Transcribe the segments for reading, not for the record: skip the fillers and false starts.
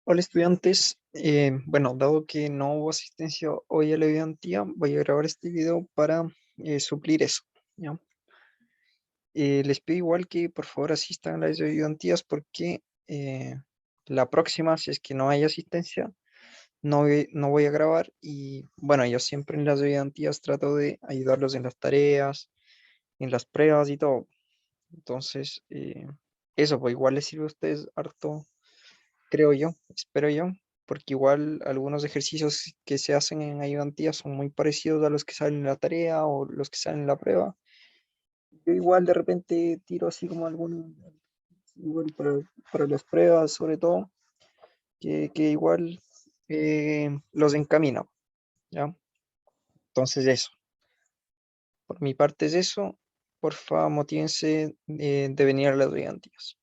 Hola estudiantes, bueno, dado que no hubo asistencia hoy a la ayudantía, voy a grabar este video para suplir eso, ¿ya? Les pido igual que por favor asistan a las ayudantías porque la próxima, si es que no hay asistencia, no voy a grabar y bueno, yo siempre en las ayudantías trato de ayudarlos en las tareas, en las pruebas y todo. Entonces, eso, pues igual les sirve a ustedes harto, creo yo, espero yo, porque igual algunos ejercicios que se hacen en ayudantía son muy parecidos a los que salen en la tarea o los que salen en la prueba. Yo igual de repente tiro así como algunos, igual para las pruebas sobre todo, que igual los encamino, ¿ya? Entonces eso, por mi parte es eso, porfa motívense de venir a las ayudantías.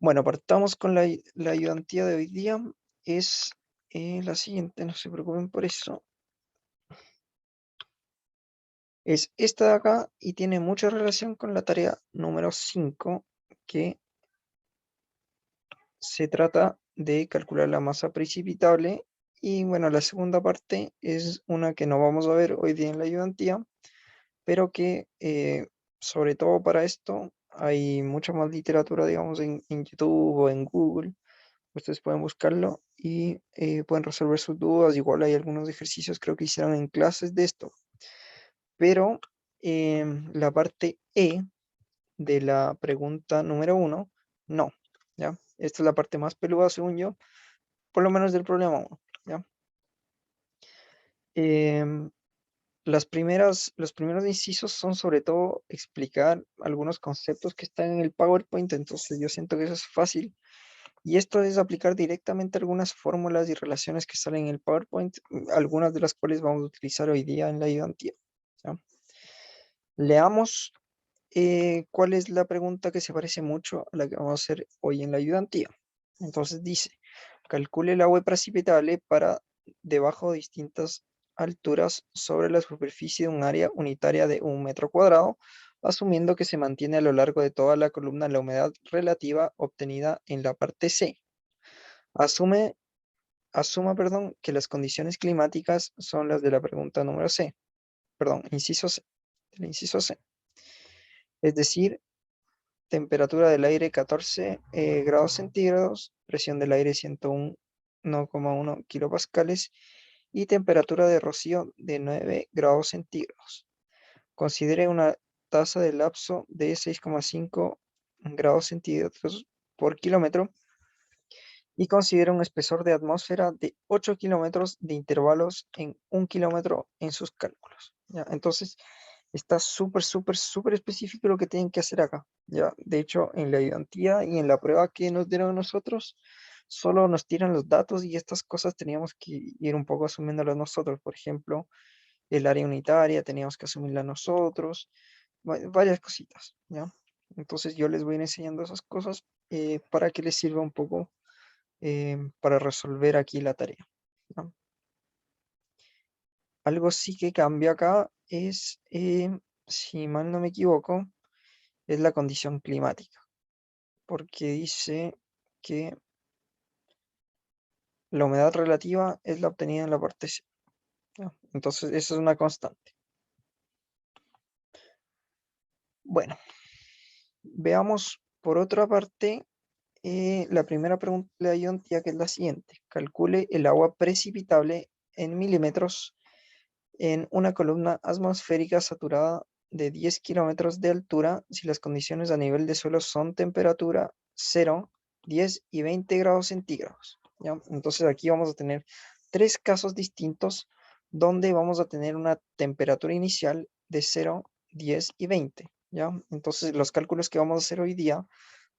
Bueno, partamos con la ayudantía de hoy día. Es la siguiente, no se preocupen por eso. Es esta de acá y tiene mucha relación con la tarea número 5, que se trata de calcular la masa precipitable. Y bueno, la segunda parte es una que no vamos a ver hoy día en la ayudantía, pero que sobre todo para esto hay mucha más literatura, digamos, en YouTube o en Google. Ustedes pueden buscarlo y pueden resolver sus dudas. Igual hay algunos ejercicios, creo que hicieron en clases de esto. Pero la parte E de la pregunta número 1, no, ¿ya? Esta es la parte más peluda, según yo, por lo menos del problema 1, ¿ya? Em, los primeros incisos son sobre todo explicar algunos conceptos que están en el PowerPoint, entonces yo siento que eso es fácil. Y esto es aplicar directamente algunas fórmulas y relaciones que salen en el PowerPoint, algunas de las cuales vamos a utilizar hoy día en la ayudantía, ¿ya? Leamos cuál es la pregunta que se parece mucho a la que vamos a hacer hoy en la ayudantía. Entonces dice, calcule el agua precipitable para debajo de distintas alturas sobre la superficie de un área unitaria de 1 metro cuadrado, asumiendo que se mantiene a lo largo de toda la columna la humedad relativa obtenida en la parte C. Asume, Asuma, que las condiciones climáticas son las de la pregunta número C, perdón, inciso C, el inciso C. Es decir, temperatura del aire 14 grados centígrados, presión del aire 101,1 kilopascales y temperatura de rocío de 9 grados centígrados. Considere una tasa de lapso de 6,5 grados centígrados por kilómetro y considera un espesor de atmósfera de 8 kilómetros de intervalos en 1 kilómetro en sus cálculos, ¿ya? Entonces, está súper específico lo que tienen que hacer acá, ¿ya? De hecho, en la ayudantía y en la prueba que nos dieron a nosotros, solo nos tiran los datos y estas cosas teníamos que ir un poco asumiéndolas nosotros. Por ejemplo, el área unitaria teníamos que asumirla nosotros, varias cositas, ¿ya? Entonces yo les voy a ir enseñando esas cosas para que les sirva un poco para resolver aquí la tarea, ¿no? Algo sí que cambia acá es, si mal no me equivoco, es la condición climática, porque dice que la humedad relativa es la obtenida en la parte C, ¿no? Entonces, esa es una constante. Bueno, veamos por otra parte la primera pregunta de la ayudantía, que es la siguiente. Calcule el agua precipitable en milímetros en una columna atmosférica saturada de 10 kilómetros de altura si las condiciones a nivel de suelo son temperatura 0, 10 y 20 grados centígrados, ¿ya? Entonces aquí vamos a tener tres casos distintos donde vamos a tener una temperatura inicial de 0, 10 y 20, ¿ya? Entonces los cálculos que vamos a hacer hoy día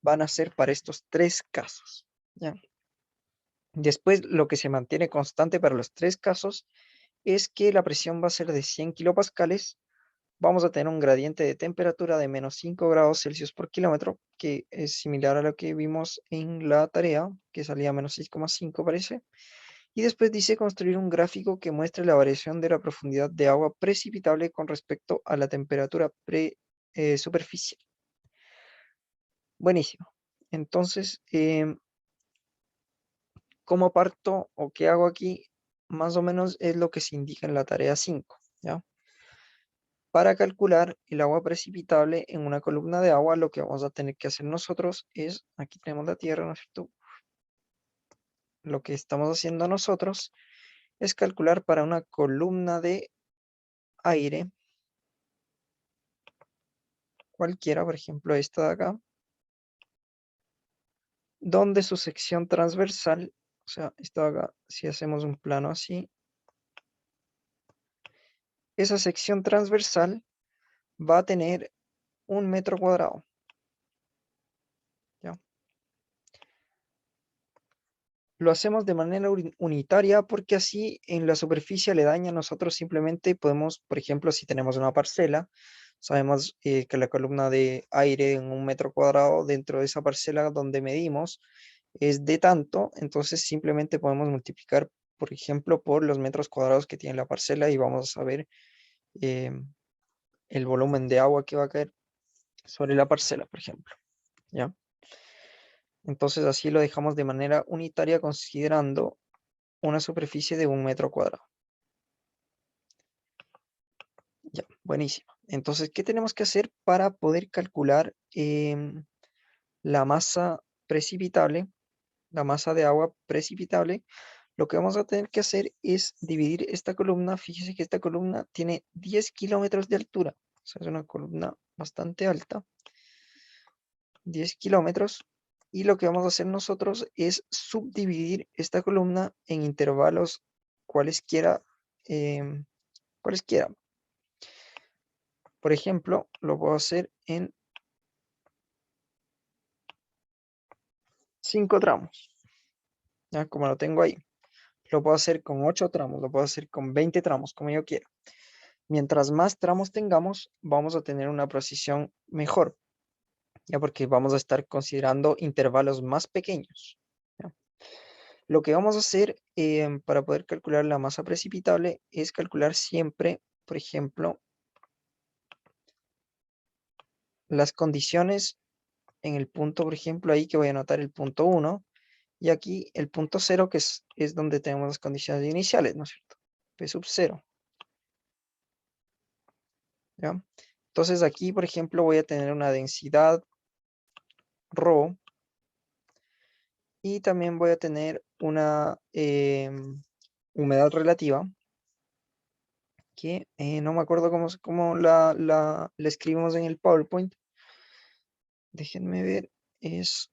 van a ser para estos tres casos, ¿ya? Después, lo que se mantiene constante para los tres casos es que la presión va a ser de 100 kilopascales. Vamos a tener un gradiente de temperatura de menos 5 grados Celsius por kilómetro, que es similar a lo que vimos en la tarea, que salía menos 6,5 parece. Y después dice construir un gráfico que muestre la variación de la profundidad de agua precipitable con respecto a la temperatura superficial. Buenísimo. Entonces, cómo parto o qué hago aquí, más o menos es lo que se indica en la tarea 5, ¿ya? Para calcular el agua precipitable en una columna de agua, lo que vamos a tener que hacer nosotros es, aquí tenemos la tierra, ¿no es cierto? Lo que estamos haciendo nosotros es calcular para una columna de aire, cualquiera, por ejemplo esta de acá, donde su sección transversal, o sea, esta de acá, si hacemos un plano así, esa sección transversal va a tener 1 metro cuadrado, ¿ya? Lo hacemos de manera unitaria porque así en la superficie aledaña nosotros simplemente podemos, por ejemplo, si tenemos una parcela, sabemos que la columna de aire en 1 metro cuadrado dentro de esa parcela donde medimos es de tanto, entonces simplemente podemos multiplicar, por ejemplo, por los metros cuadrados que tiene la parcela y vamos a saber eh, el volumen de agua que va a caer sobre la parcela, por ejemplo, ¿ya? Entonces así lo dejamos de manera unitaria considerando una superficie de 1 metro cuadrado. Ya, buenísimo. Entonces, ¿qué tenemos que hacer para poder calcular la masa precipitable, la masa de agua precipitable? Lo que vamos a tener que hacer es dividir esta columna. Fíjese que esta columna tiene 10 kilómetros de altura. O sea, es una columna bastante alta. 10 kilómetros. Y lo que vamos a hacer nosotros es subdividir esta columna en intervalos cualesquiera. Cualesquiera. Por ejemplo, lo puedo hacer en 5 tramos. Ya, como lo tengo ahí. Lo puedo hacer con 8 tramos, lo puedo hacer con 20 tramos, como yo quiera. Mientras más tramos tengamos, vamos a tener una precisión mejor, ya porque vamos a estar considerando intervalos más pequeños. ¿Ya? Lo que vamos a hacer para poder calcular la masa precipitable es calcular siempre, por ejemplo, las condiciones en el punto, por ejemplo, ahí que voy a anotar el punto 1, y aquí el punto 0, que es donde tenemos las condiciones iniciales, ¿no es cierto? P sub 0. ¿Ya? Entonces aquí, por ejemplo, voy a tener una densidad ρ y también voy a tener una humedad relativa que no me acuerdo cómo la escribimos en el PowerPoint. Déjenme ver. Es,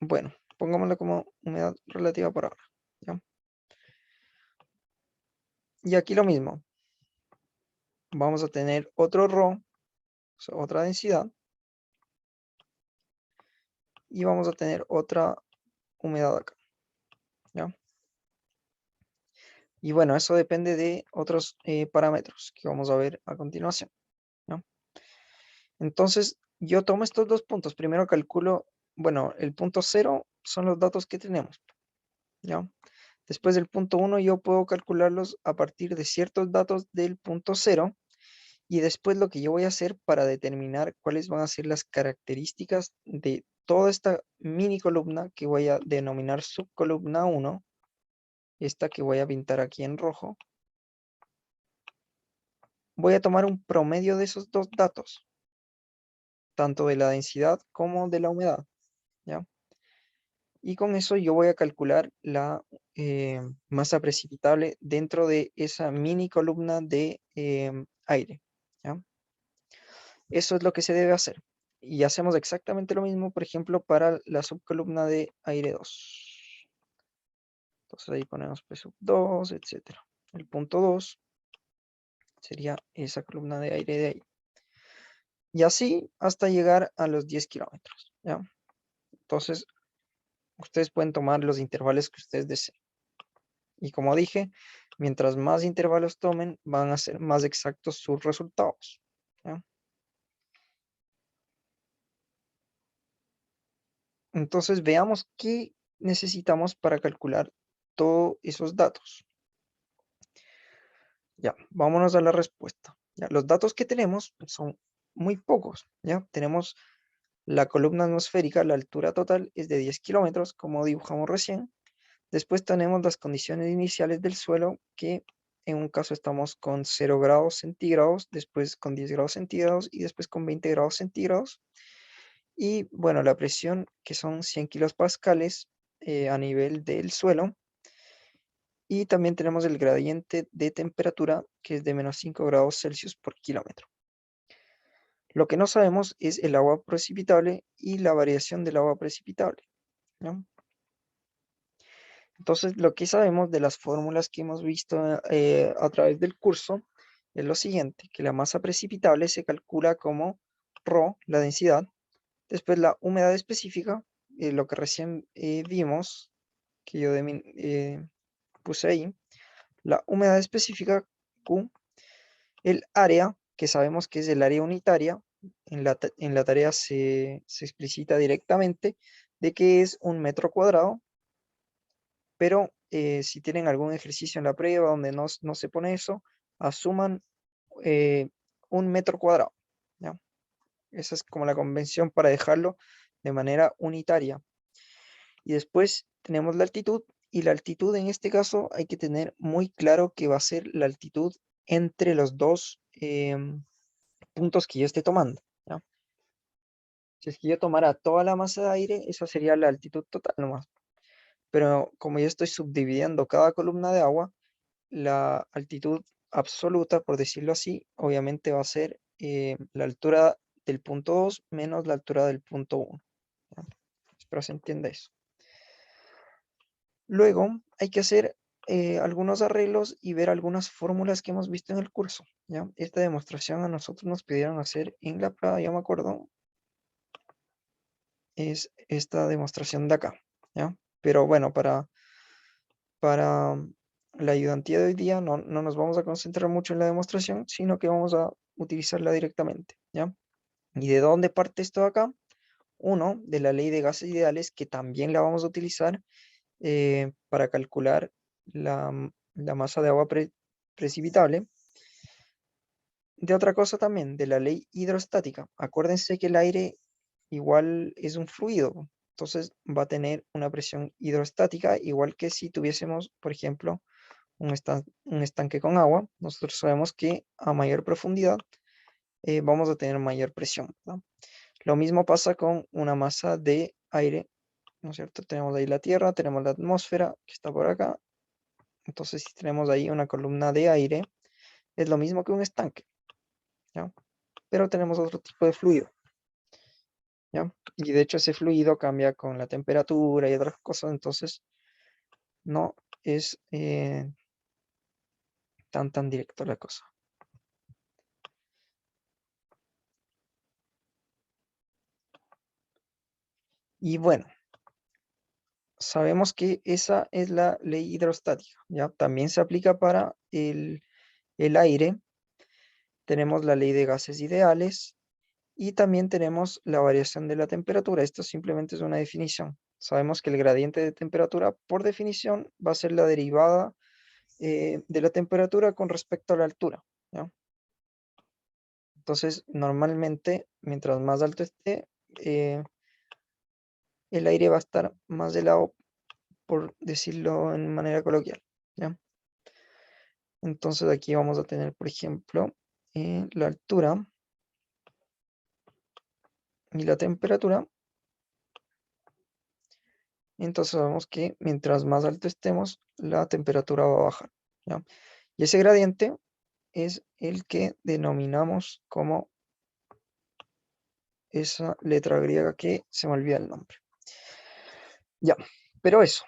bueno, pongámosla como humedad relativa por ahora. ¿Ya? Y aquí lo mismo. Vamos a tener otro ρ, o sea, otra densidad. Y vamos a tener otra humedad acá. ¿Ya? Y bueno, eso depende de otros parámetros que vamos a ver a continuación. ¿Ya? Entonces, yo tomo estos dos puntos. Primero calculo, bueno, el punto 0 son los datos que tenemos. ¿Ya? Después del punto 1 yo puedo calcularlos a partir de ciertos datos del punto 0. Y después lo que yo voy a hacer para determinar cuáles van a ser las características de toda esta mini columna que voy a denominar subcolumna 1, esta que voy a pintar aquí en rojo, voy a tomar un promedio de esos dos datos, tanto de la densidad como de la humedad, ¿ya? Y con eso yo voy a calcular la masa precipitable dentro de esa mini columna de aire, ¿ya? Eso es lo que se debe hacer. Y hacemos exactamente lo mismo, por ejemplo, para la subcolumna de aire 2. Entonces ahí ponemos P sub 2, etc. El punto 2 sería esa columna de aire de ahí. Y así hasta llegar a los 10 kilómetros, ¿ya? Entonces, ustedes pueden tomar los intervalos que ustedes deseen. Y como dije, mientras más intervalos tomen, van a ser más exactos sus resultados, ¿ya? Entonces, veamos qué necesitamos para calcular todos esos datos. Ya, vámonos a la respuesta. Ya, los datos que tenemos son muy pocos, ¿ya? Tenemos La columna atmosférica, la altura total es de 10 kilómetros, como dibujamos recién. Después tenemos las condiciones iniciales del suelo, que en un caso estamos con 0 grados centígrados, después con 10 grados centígrados y después con 20 grados centígrados. Y bueno, la presión, que son 100 kilopascales a nivel del suelo. Y también tenemos el gradiente de temperatura, que es de menos 5 grados Celsius por kilómetro. Lo que no sabemos es el agua precipitable y la variación del agua precipitable, ¿no? Entonces, lo que sabemos de las fórmulas que hemos visto a través del curso es lo siguiente, que la masa precipitable se calcula como ρ, la densidad, después la humedad específica, lo que recién vimos, que yo puse ahí, la humedad específica Q, el área, que sabemos que es el área unitaria, en la tarea se explicita directamente de que es 1 metro cuadrado, pero si tienen algún ejercicio en la prueba donde no se pone eso, asuman 1 metro cuadrado, ¿ya? Esa es como la convención para dejarlo de manera unitaria. Y después tenemos la altitud, y la altitud en este caso hay que tener muy claro que va a ser la altitud entre los dos puntos que yo esté tomando, ¿ya? Si es que yo tomara toda la masa de aire, esa sería la altitud total nomás. Pero como yo estoy subdividiendo cada columna de agua, la altitud absoluta, por decirlo así, obviamente va a ser la altura del punto 2 menos la altura del punto 1. ¿Ya? Espero se entienda eso. Luego hay que hacer algunos arreglos y ver algunas fórmulas que hemos visto en el curso, ¿ya? Esta demostración a nosotros nos pidieron hacer en la prueba, ya me acuerdo, es esta demostración de acá, ¿ya? Pero bueno, para la ayudantía de hoy día no nos vamos a concentrar mucho en la demostración, sino que vamos a utilizarla directamente, ¿ya? ¿Y de dónde parte esto de acá? Uno, de la ley de gases ideales, que también la vamos a utilizar para calcular la masa de agua precipitable. De otra cosa también, de la ley hidrostática. Acuérdense que el aire igual es un fluido, entonces va a tener una presión hidrostática, igual que si tuviésemos, por ejemplo, un estanque con agua. Nosotros sabemos que a mayor profundidad vamos a tener mayor presión, ¿no? Lo mismo pasa con una masa de aire, ¿no es cierto? Tenemos ahí la Tierra, tenemos la atmósfera que está por acá. Entonces, si tenemos ahí una columna de aire, es lo mismo que un estanque, ¿ya? Pero tenemos otro tipo de fluido, ¿ya? Y de hecho ese fluido cambia con la temperatura y otras cosas, entonces no es tan directo la cosa. Y bueno, sabemos que esa es la ley hidrostática, ¿ya? También se aplica para el aire. Tenemos la ley de gases ideales y también tenemos la variación de la temperatura. Esto simplemente es una definición. Sabemos que el gradiente de temperatura, por definición, va a ser la derivada de la temperatura con respecto a la altura, ¿ya? Entonces, normalmente, mientras más alto esté, el aire va a estar más helado, por decirlo en manera coloquial, ¿ya? Entonces aquí vamos a tener, por ejemplo, la altura y la temperatura. Entonces sabemos que mientras más alto estemos, la temperatura va a bajar, ¿ya? Y ese gradiente es el que denominamos como esa letra griega que se me olvida el nombre. Ya, pero eso,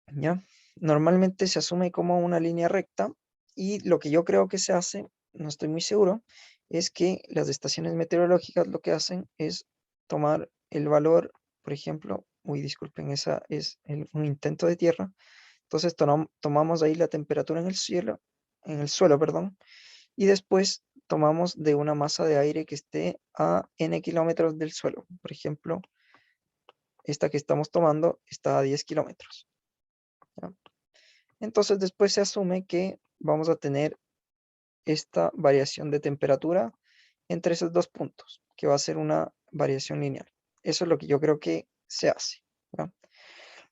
¿ya? Normalmente se asume como una línea recta, y lo que yo creo que se hace, no estoy muy seguro, es que las estaciones meteorológicas lo que hacen es tomar el valor, por ejemplo, disculpen, esa es un intento de tierra. Entonces tomamos ahí la temperatura en el suelo, perdón, y después tomamos de una masa de aire que esté a n kilómetros del suelo. Por ejemplo, esta que estamos tomando está a 10 kilómetros, ¿ya? Entonces después se asume que vamos a tener esta variación de temperatura entre esos dos puntos, que va a ser una variación lineal. Eso es lo que yo creo que se hace, ¿ya?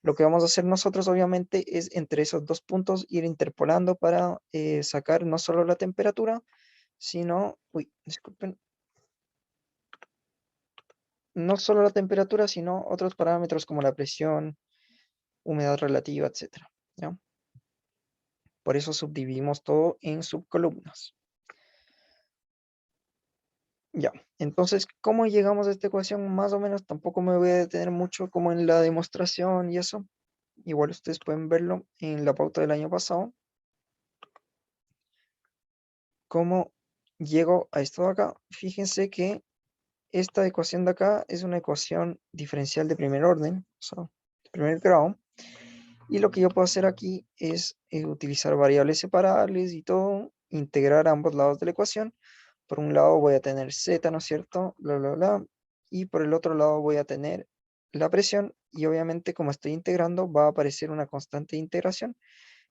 Lo que vamos a hacer nosotros, obviamente, es entre esos dos puntos ir interpolando para sacar no solo la temperatura, sino, disculpen, no solo la temperatura, sino otros parámetros como la presión, humedad relativa, etcétera, ¿ya? Por eso subdividimos todo en subcolumnas. Ya, entonces, ¿cómo llegamos a esta ecuación? Más o menos, tampoco me voy a detener mucho como en la demostración y eso. Igual ustedes pueden verlo en la pauta del año pasado. ¿Cómo llego a esto de acá? Fíjense que esta ecuación de acá es una ecuación diferencial de primer orden, o sea, de primer grado. Y lo que yo puedo hacer aquí es utilizar variables separables y todo, integrar ambos lados de la ecuación. Por un lado voy a tener z, ¿no es cierto? Bla, bla, bla. Y por el otro lado voy a tener la presión. Y obviamente como estoy integrando va a aparecer una constante de integración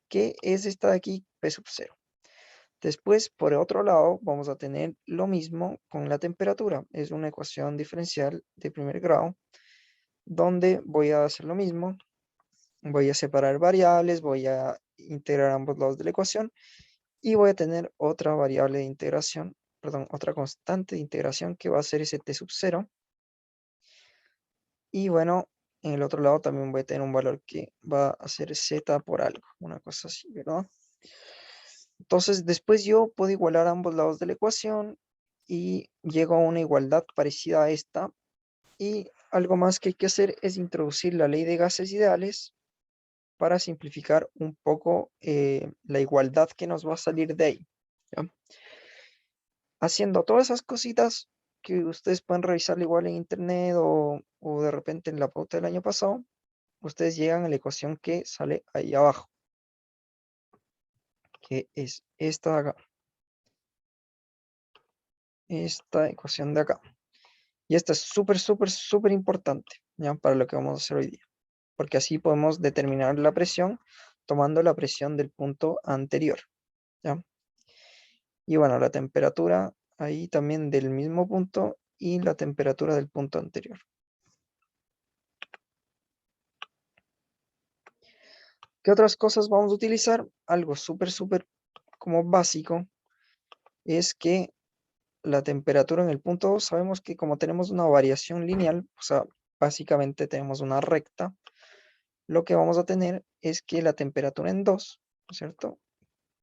que es esta de aquí, P sub 0. Después, por otro lado, vamos a tener lo mismo con la temperatura. Es una ecuación diferencial de primer grado, donde voy a hacer lo mismo. Voy a separar variables, voy a integrar ambos lados de la ecuación y voy a tener otra variable de integración, perdón, otra constante de integración que va a ser ese t sub 0. Y bueno, en el otro lado también voy a tener un valor que va a ser z por algo, una cosa así, ¿verdad? Entonces, después yo puedo igualar ambos lados de la ecuación y llego a una igualdad parecida a esta. Y algo más que hay que hacer es introducir la ley de gases ideales para simplificar un poco la igualdad que nos va a salir de ahí, ¿ya? Haciendo todas esas cositas que ustedes pueden revisar igual en internet o de repente en la pauta del año pasado, ustedes llegan a la ecuación que sale ahí abajo, que es esta de acá. Esta ecuación de acá. Y esta es súper, súper, súper importante, ¿ya? Para lo que vamos a hacer hoy día. Porque así podemos determinar la presión tomando la presión del punto anterior, ¿ya? Y bueno, la temperatura ahí también del mismo punto y la temperatura del punto anterior. ¿Qué otras cosas vamos a utilizar? Algo súper, súper como básico es que la temperatura en el punto 2, sabemos que como tenemos una variación lineal, o sea, básicamente tenemos una recta, lo que vamos a tener es que la temperatura en 2, ¿no es cierto?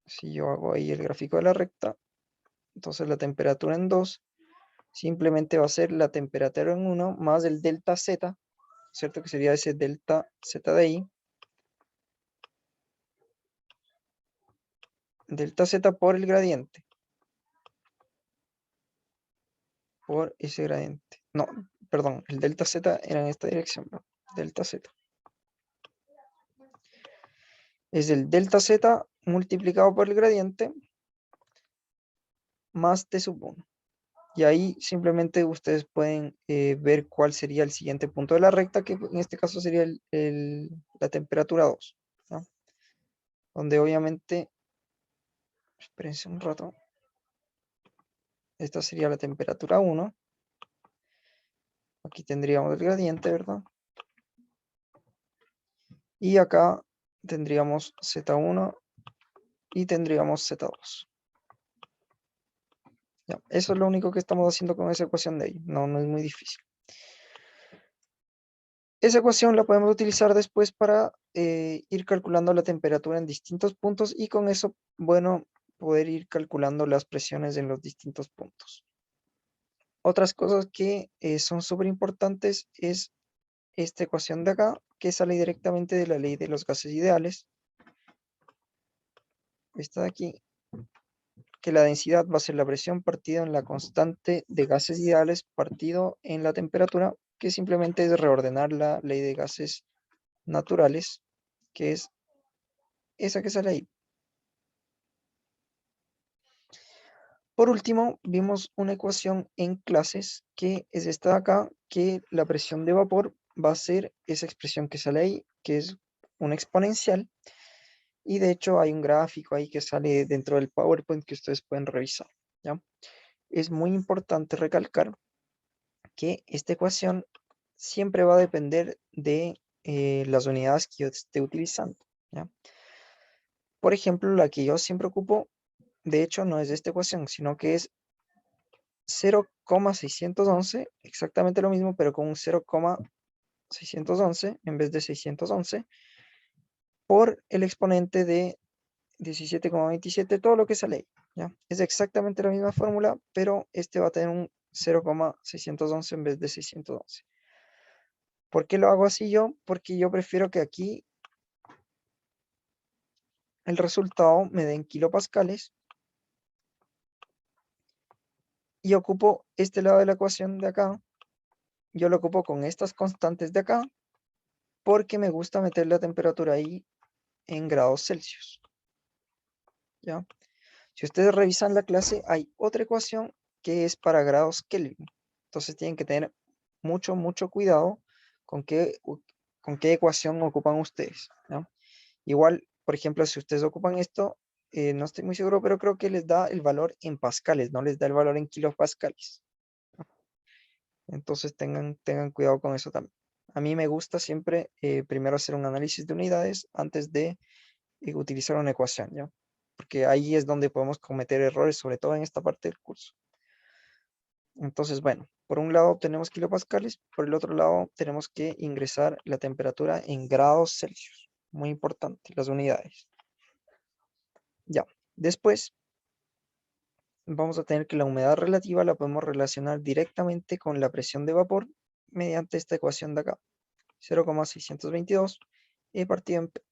Si yo hago ahí el gráfico de la recta, entonces la temperatura en 2 simplemente va a ser la temperatura en 1 más el delta z, ¿cierto? Que sería ese delta z de ahí. Delta z por el gradiente. Por ese gradiente. No, perdón, el delta z era en esta dirección, ¿no? Delta z. Es el delta z multiplicado por el gradiente más t sub 1. Y ahí simplemente ustedes pueden ver cuál sería el siguiente punto de la recta, que en este caso sería la temperatura 2, ¿no? Donde obviamente, espérense un rato, esta sería la temperatura 1. Aquí tendríamos el gradiente, ¿verdad? Y acá tendríamos Z1 y tendríamos Z2. Ya, eso es lo único que estamos haciendo con esa ecuación de ahí. No, no es muy difícil. Esa ecuación la podemos utilizar después para ir calculando la temperatura en distintos puntos y con eso, bueno, poder ir calculando las presiones en los distintos puntos. Otras cosas que son súper importantes es esta ecuación de acá, que sale directamente de la ley de los gases ideales. Esta de aquí, que la densidad va a ser la presión partido en la constante de gases ideales partido en la temperatura, que simplemente es reordenar la ley de gases naturales, que es esa que sale ahí. Por último, vimos una ecuación en clases, que es esta de acá, que la presión de vapor va a ser esa expresión que sale ahí, que es una exponencial, y de hecho hay un gráfico ahí que sale dentro del PowerPoint que ustedes pueden revisar, ¿ya? Es muy importante recalcar que esta ecuación siempre va a depender de las unidades que yo esté utilizando, ¿ya? Por ejemplo, la que yo siempre ocupo, de hecho, no es de esta ecuación, sino que es 0,611, exactamente lo mismo, pero con un 0,611 en vez de 611, por el exponente de 17,27, todo lo que sale ahí, ¿ya? Es exactamente la misma fórmula, pero este va a tener un 0,611 en vez de 611. ¿Por qué lo hago así yo? Porque yo prefiero que aquí el resultado me dé en kilopascales y ocupo este lado de la ecuación de acá. Yo lo ocupo con estas constantes de acá porque me gusta meter la temperatura ahí en grados Celsius, ¿ya? Si ustedes revisan la clase, hay otra ecuación que es para grados Kelvin. Entonces tienen que tener mucho cuidado con con qué ecuación ocupan ustedes, ¿ya? Igual, por ejemplo, si ustedes ocupan esto, no estoy muy seguro, pero creo que les da el valor en pascales, no les da el valor en kilopascales. Entonces tengan cuidado con eso también. A mí me gusta siempre primero hacer un análisis de unidades antes de utilizar una ecuación, ¿ya? Porque ahí es donde podemos cometer errores, sobre todo en esta parte del curso. Entonces, bueno, por un lado tenemos kilopascales, por el otro lado tenemos que ingresar la temperatura en grados Celsius. Muy importante, las unidades. Ya, después vamos a tener que la humedad relativa la podemos relacionar directamente con la presión de vapor mediante esta ecuación de acá. 0,622 partido en P.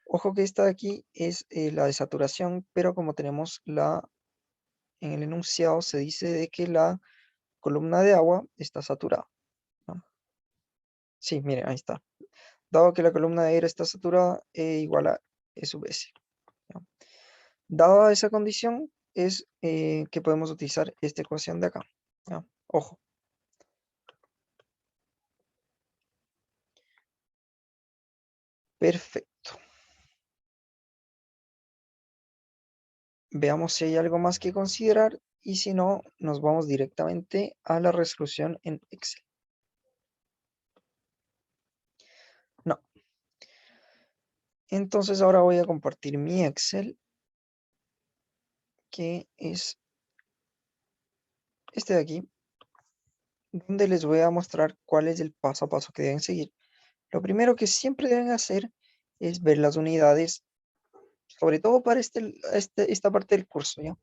Ojo que esta de aquí es la de saturación, pero como tenemos en el enunciado se dice de que la columna de agua está saturada, ¿no? Sí, miren, ahí está. Dado que la columna de aire está saturada, E igual a E sub S, ¿no? Dada esa condición, es que podemos utilizar esta ecuación de acá, ¿no? Ojo. Perfecto. Veamos si hay algo más que considerar y si no, nos vamos directamente a la resolución en Excel. No. Entonces ahora voy a compartir mi Excel, que es este de aquí, donde les voy a mostrar cuál es el paso a paso que deben seguir. Lo primero que siempre deben hacer es ver las unidades, sobre todo para esta parte del curso, ¿ya?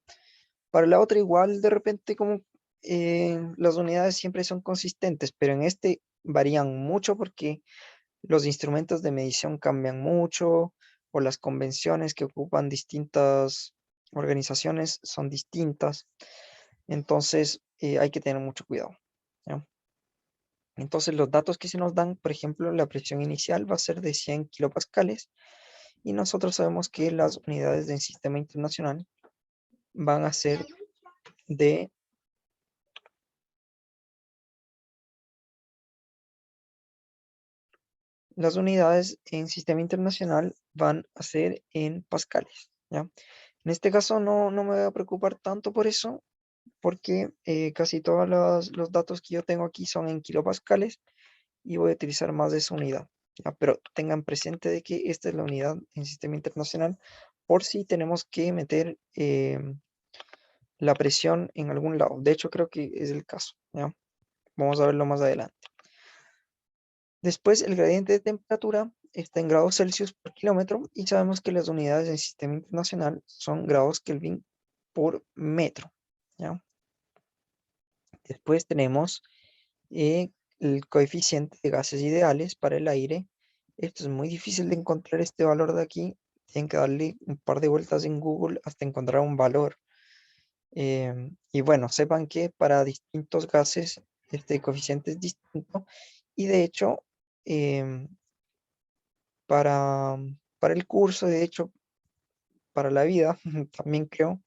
Para la otra igual, de repente, como las unidades siempre son consistentes, pero en este varían mucho porque los instrumentos de medición cambian mucho o las convenciones que ocupan distintas organizaciones son distintas. Entonces, hay que tener mucho cuidado, ¿ya? Entonces, los datos que se nos dan, por ejemplo, la presión inicial va a ser de 100 kilopascales y nosotros sabemos que las unidades del sistema internacional van a ser de las unidades en sistema internacional van a ser en pascales, ¿ya? En este caso no me voy a preocupar tanto por eso, porque casi todos los datos que yo tengo aquí son en kilopascales y voy a utilizar más de esa unidad, ¿ya? Pero tengan presente de que esta es la unidad en sistema internacional por si tenemos que meter la presión en algún lado. De hecho, creo que es el caso, ¿ya? Vamos a verlo más adelante. Después, el gradiente de temperatura está en grados Celsius por kilómetro y sabemos que las unidades del sistema internacional son grados Kelvin por metro, ¿ya? Después tenemos el coeficiente de gases ideales para el aire. Esto es muy difícil de encontrar este valor de aquí. Tienen que darle un par de vueltas en Google hasta encontrar un valor. Y bueno, sepan que para distintos gases este coeficiente es distinto. Y de hecho, em, para, para el curso, de hecho, para la vida, también creo,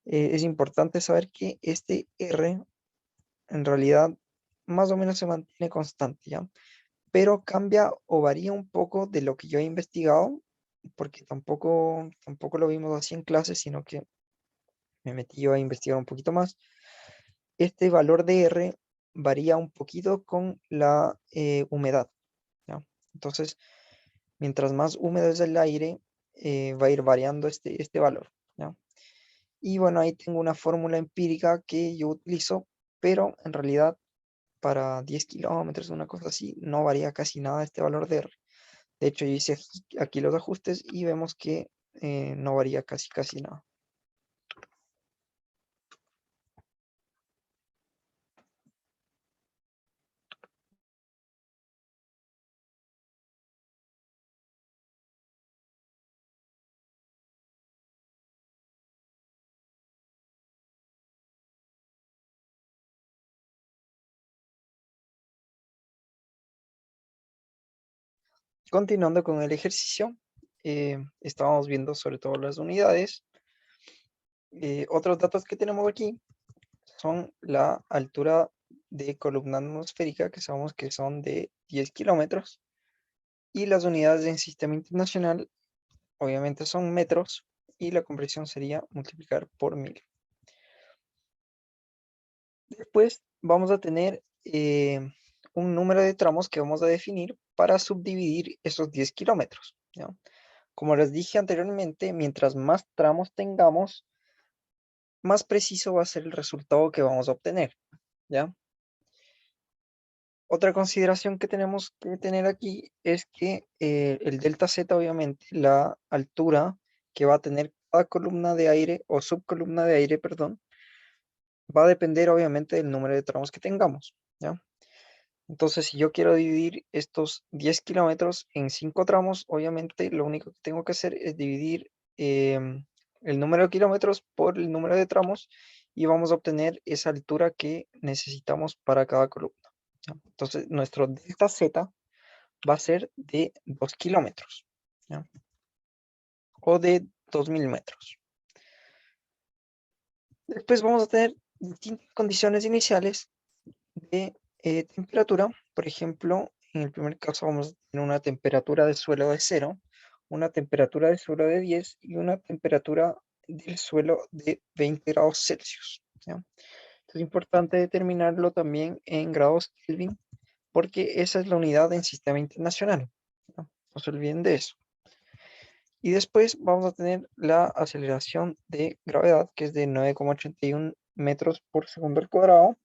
es importante saber que este R en realidad más o menos se mantiene constante, ¿ya? Pero cambia o varía un poco de lo que yo he investigado, porque tampoco lo vimos así en clase, sino que me metí yo a investigar un poquito más. este valor de R varía un poquito con la humedad, ¿ya? Entonces, mientras más húmedo es el aire, va a ir variando este valor, ¿ya? Y bueno, ahí tengo una fórmula empírica que yo utilizo, pero en realidad para 10 kilómetros, una cosa así, no varía casi nada este valor de R. De hecho, yo hice aquí los ajustes y vemos que no varía casi nada. Continuando con el ejercicio, estábamos viendo sobre todo las unidades. Otros datos que tenemos aquí son la altura de columna atmosférica, que sabemos que son de 10 kilómetros, y las unidades en sistema internacional, obviamente son metros, y la compresión sería multiplicar por 1000. Después vamos a tener un número de tramos que vamos a definir para subdividir esos 10 kilómetros, ¿ya? Como les dije anteriormente, mientras más tramos tengamos, más preciso va a ser el resultado que vamos a obtener, ¿ya? Otra consideración que tenemos que tener aquí es que el delta Z, obviamente, la altura que va a tener cada columna de aire o subcolumna de aire, perdón, va a depender obviamente del número de tramos que tengamos, ¿ya? Entonces, si yo quiero dividir estos 10 kilómetros en 5 tramos, obviamente lo único que tengo que hacer es dividir el número de kilómetros por el número de tramos y vamos a obtener esa altura que necesitamos para cada columna, ¿ya? Entonces, nuestro delta Z va a ser de 2 kilómetros, ¿ya? O de 2000 metros. Después vamos a tener distintas condiciones iniciales de temperatura. Por ejemplo, en el primer caso vamos a tener una temperatura del suelo de 0, una temperatura del suelo de 10 y una temperatura del suelo de 20 grados Celsius, ¿ya? Es importante determinarlo también en grados Kelvin porque esa es la unidad en sistema internacional, ¿ya? No se olviden de eso. Y después vamos a tener la aceleración de gravedad, que es de 9,81 metros por segundo al cuadrado.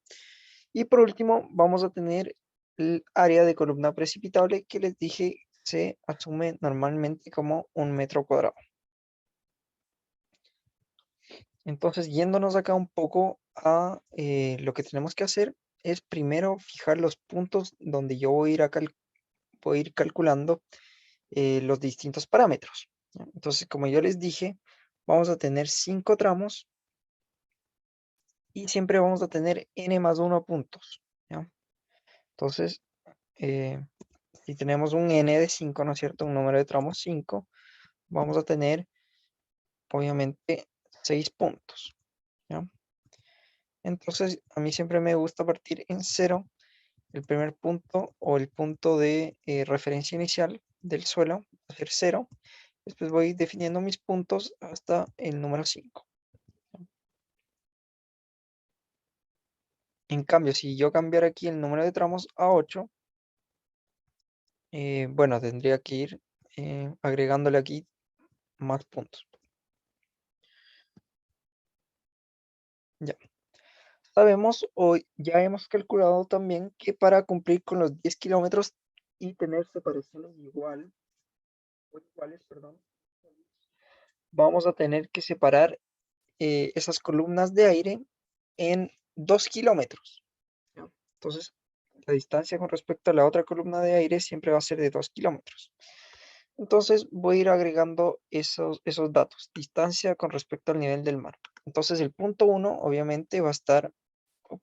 Y por último, vamos a tener el área de columna precipitable que les dije se asume normalmente como 1 metro cuadrado. Entonces, yéndonos acá un poco a lo que tenemos que hacer es primero fijar los puntos donde yo voy a ir calculando los distintos parámetros, ¿ya? Entonces, como yo les dije, vamos a tener 5 tramos y siempre vamos a tener n más 1 puntos, ¿ya? Entonces, eh, si tenemos un n de 5, ¿no es cierto? Un número de tramos 5, vamos a tener, obviamente, 6 puntos, ¿ya? Entonces, a mí siempre me gusta partir en 0, el primer punto o el punto de referencia inicial del suelo, va a ser 0. Después voy definiendo mis puntos hasta el número 5. En cambio, si yo cambiara aquí el número de tramos a 8, bueno, tendría que ir agregándole aquí más puntos. Ya. Sabemos o ya hemos calculado también que para cumplir con los 10 kilómetros y tener separaciones iguales, perdón, vamos a tener que separar esas columnas de aire en 2 kilómetros, ¿ya? Entonces, la distancia con respecto a la otra columna de aire siempre va a ser de 2 kilómetros. Entonces voy a ir agregando esos datos, distancia con respecto al nivel del mar. Entonces el punto 1 obviamente va a estar,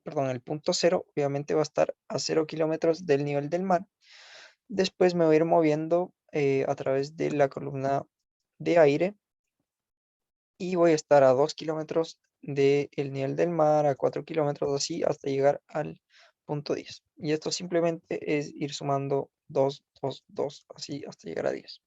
perdón, el punto 0 obviamente va a estar a 0 kilómetros del nivel del mar. Después me voy a ir moviendo a través de la columna de aire y voy a estar a 2 kilómetros del nivel del mar, a 4 kilómetros así hasta llegar al punto 10. Y esto simplemente es ir sumando 2, 2, 2, así hasta llegar a 10.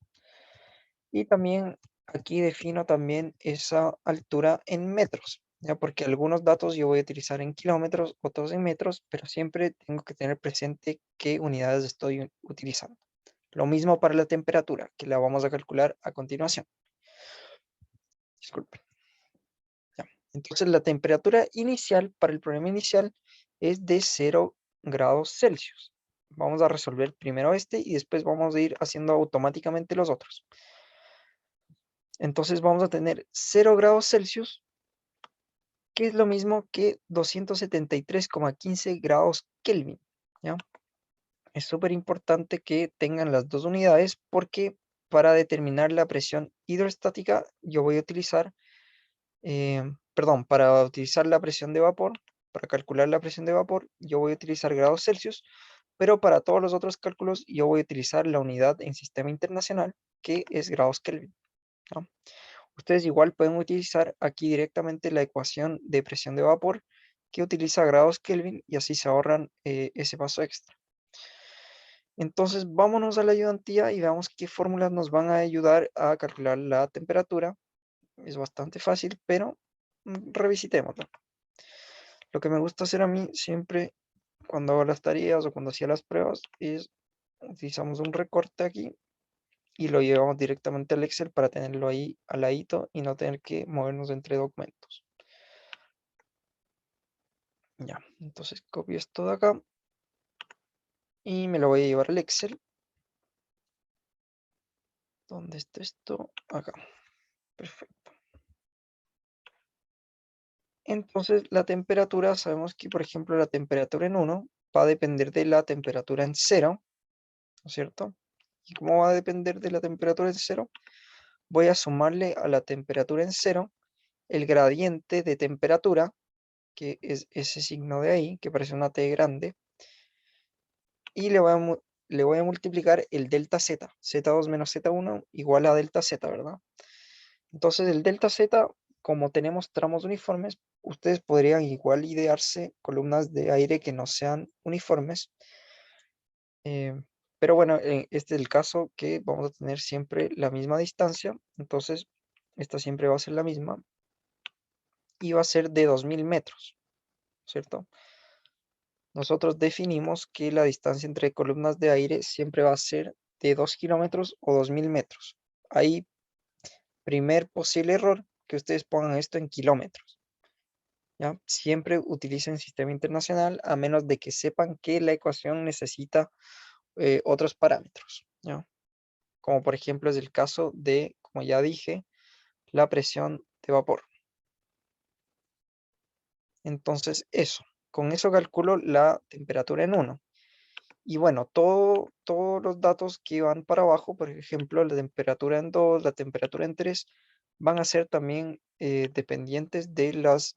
Y también aquí defino también esa altura en metros. ya, porque algunos datos yo voy a utilizar en kilómetros, otros en metros, pero siempre tengo que tener presente qué unidades estoy utilizando. Lo mismo para la temperatura, que la vamos a calcular a continuación. Disculpen. Ya. Entonces la temperatura inicial para el problema inicial es de 0 grados Celsius. Vamos a resolver primero este y después vamos a ir haciendo automáticamente los otros. Entonces vamos a tener 0 grados Celsius, que es lo mismo que 273,15 grados Kelvin. ¿Ya? Es súper importante que tengan las dos unidades porque para determinar la presión hidrostática yo voy a utilizar, para utilizar la presión de vapor, para calcular la presión de vapor, yo voy a utilizar grados Celsius, pero para todos los otros cálculos yo voy a utilizar la unidad en sistema internacional, que es grados Kelvin. ¿No? Ustedes igual pueden utilizar aquí directamente la ecuación de presión de vapor que utiliza grados Kelvin y así se ahorran ese paso extra. Entonces vámonos a la ayudantía y veamos qué fórmulas nos van a ayudar a calcular la temperatura. Es bastante fácil, pero revisitémoslo. Lo que me gusta hacer a mí siempre cuando hago las tareas o cuando hacía las pruebas es utilizamos un recorte aquí y lo llevamos directamente al Excel para tenerlo ahí al ladito y no tener que movernos entre documentos. Ya, entonces copio esto de acá y me lo voy a llevar al Excel. ¿Dónde está esto? Acá. Perfecto. Entonces la temperatura, sabemos que por ejemplo la temperatura en 1 va a depender de la temperatura en 0, ¿no es cierto? ¿Y cómo va a depender de la temperatura en 0? Voy a sumarle a la temperatura en 0 el gradiente de temperatura, que es ese signo de ahí, que parece una T grande, y le voy a multiplicar el delta Z, Z2 menos Z1 igual a delta Z, ¿verdad? Entonces el delta Z, como tenemos tramos uniformes, ustedes podrían igual idearse columnas de aire que no sean uniformes. Pero bueno, este es el caso que vamos a tener siempre la misma distancia. Entonces, esta siempre va a ser la misma. Y va a ser de 2000 metros, ¿cierto? Nosotros definimos que la distancia entre columnas de aire siempre va a ser de 2 kilómetros o 2000 metros. Ahí, primer posible error, que ustedes pongan esto en kilómetros. ¿Ya? Siempre utilicen sistema internacional a menos de que sepan que la ecuación necesita otros parámetros. ¿Ya? Como por ejemplo es el caso de, como ya dije, la presión de vapor. Entonces eso, con eso calculo la temperatura en 1. Y bueno, todos los datos que van para abajo, por ejemplo, la temperatura en 2, la temperatura en 3, van a ser también dependientes de los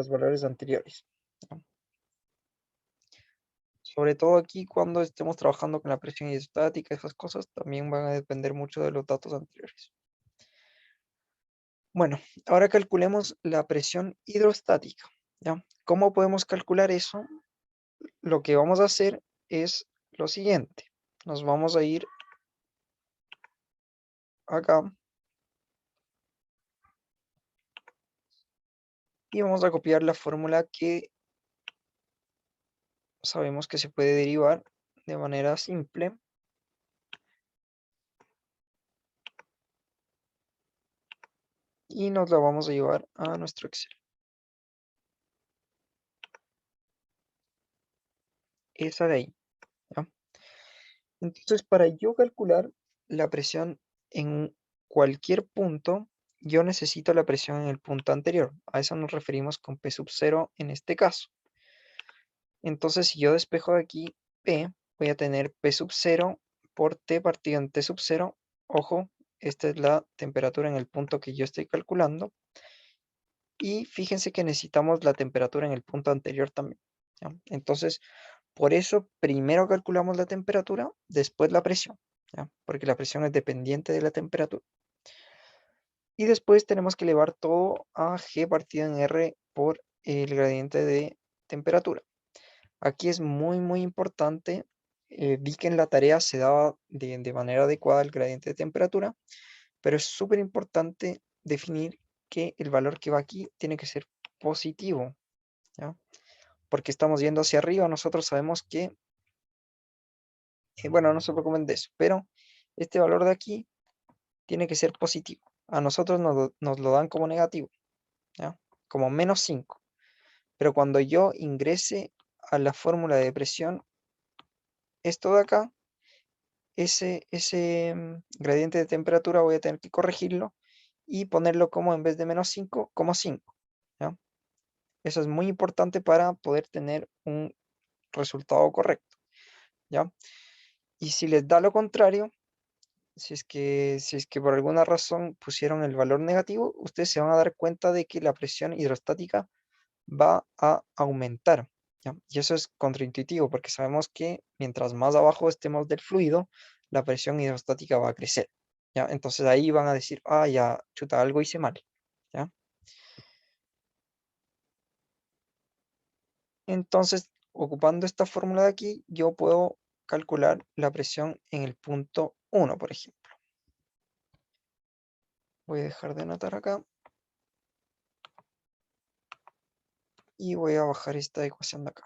valores anteriores. ¿No? Sobre todo aquí cuando estemos trabajando con la presión hidrostática, esas cosas también van a depender mucho de los datos anteriores. Bueno, ahora calculemos la presión hidrostática. ¿Ya? ¿Cómo podemos calcular eso? Lo que vamos a hacer es lo siguiente. Nos vamos a ir acá y vamos a copiar la fórmula que sabemos que se puede derivar de manera simple. Y nos la vamos a llevar a nuestro Excel. Esa de ahí. ¿Ya? Entonces, para yo calcular la presión en cualquier punto, yo necesito la presión en el punto anterior. A eso nos referimos con P sub 0 en este caso. Entonces, si yo despejo de aquí P, voy a tener P sub 0 por T partido en T sub 0. Ojo, esta es la temperatura en el punto que yo estoy calculando. Y fíjense que necesitamos la temperatura en el punto anterior también. ¿Ya? Entonces, por eso primero calculamos la temperatura, después la presión, ¿ya? Porque la presión es dependiente de la temperatura. Y después tenemos que elevar todo a G partido en R por el gradiente de temperatura. Aquí es muy importante, vi que en la tarea se daba de manera adecuada el gradiente de temperatura, pero es súper importante definir que el valor que va aquí tiene que ser positivo, ¿ya? Porque estamos yendo hacia arriba, nosotros sabemos que, bueno, no se preocupen de eso, pero este valor de aquí tiene que ser positivo. A nosotros nos lo dan como negativo, ¿ya? Como -5. Pero cuando yo ingrese a la fórmula de presión, esto de acá, ese gradiente de temperatura voy a tener que corregirlo y ponerlo como en vez de -5, como 5, ¿ya? Eso es muy importante para poder tener un resultado correcto, ¿ya? Y si les da lo contrario, si es que por alguna razón pusieron el valor negativo, ustedes se van a dar cuenta de que la presión hidrostática va a aumentar, ¿ya? Y eso es contraintuitivo porque sabemos que mientras más abajo estemos del fluido, la presión hidrostática va a crecer, ¿ya? Entonces ahí van a decir, ah, ya, chuta, algo hice mal, ¿ya? Entonces, ocupando esta fórmula de aquí, yo puedo calcular la presión en el punto 1, por ejemplo. Voy a dejar de anotar acá y voy a bajar esta ecuación de acá.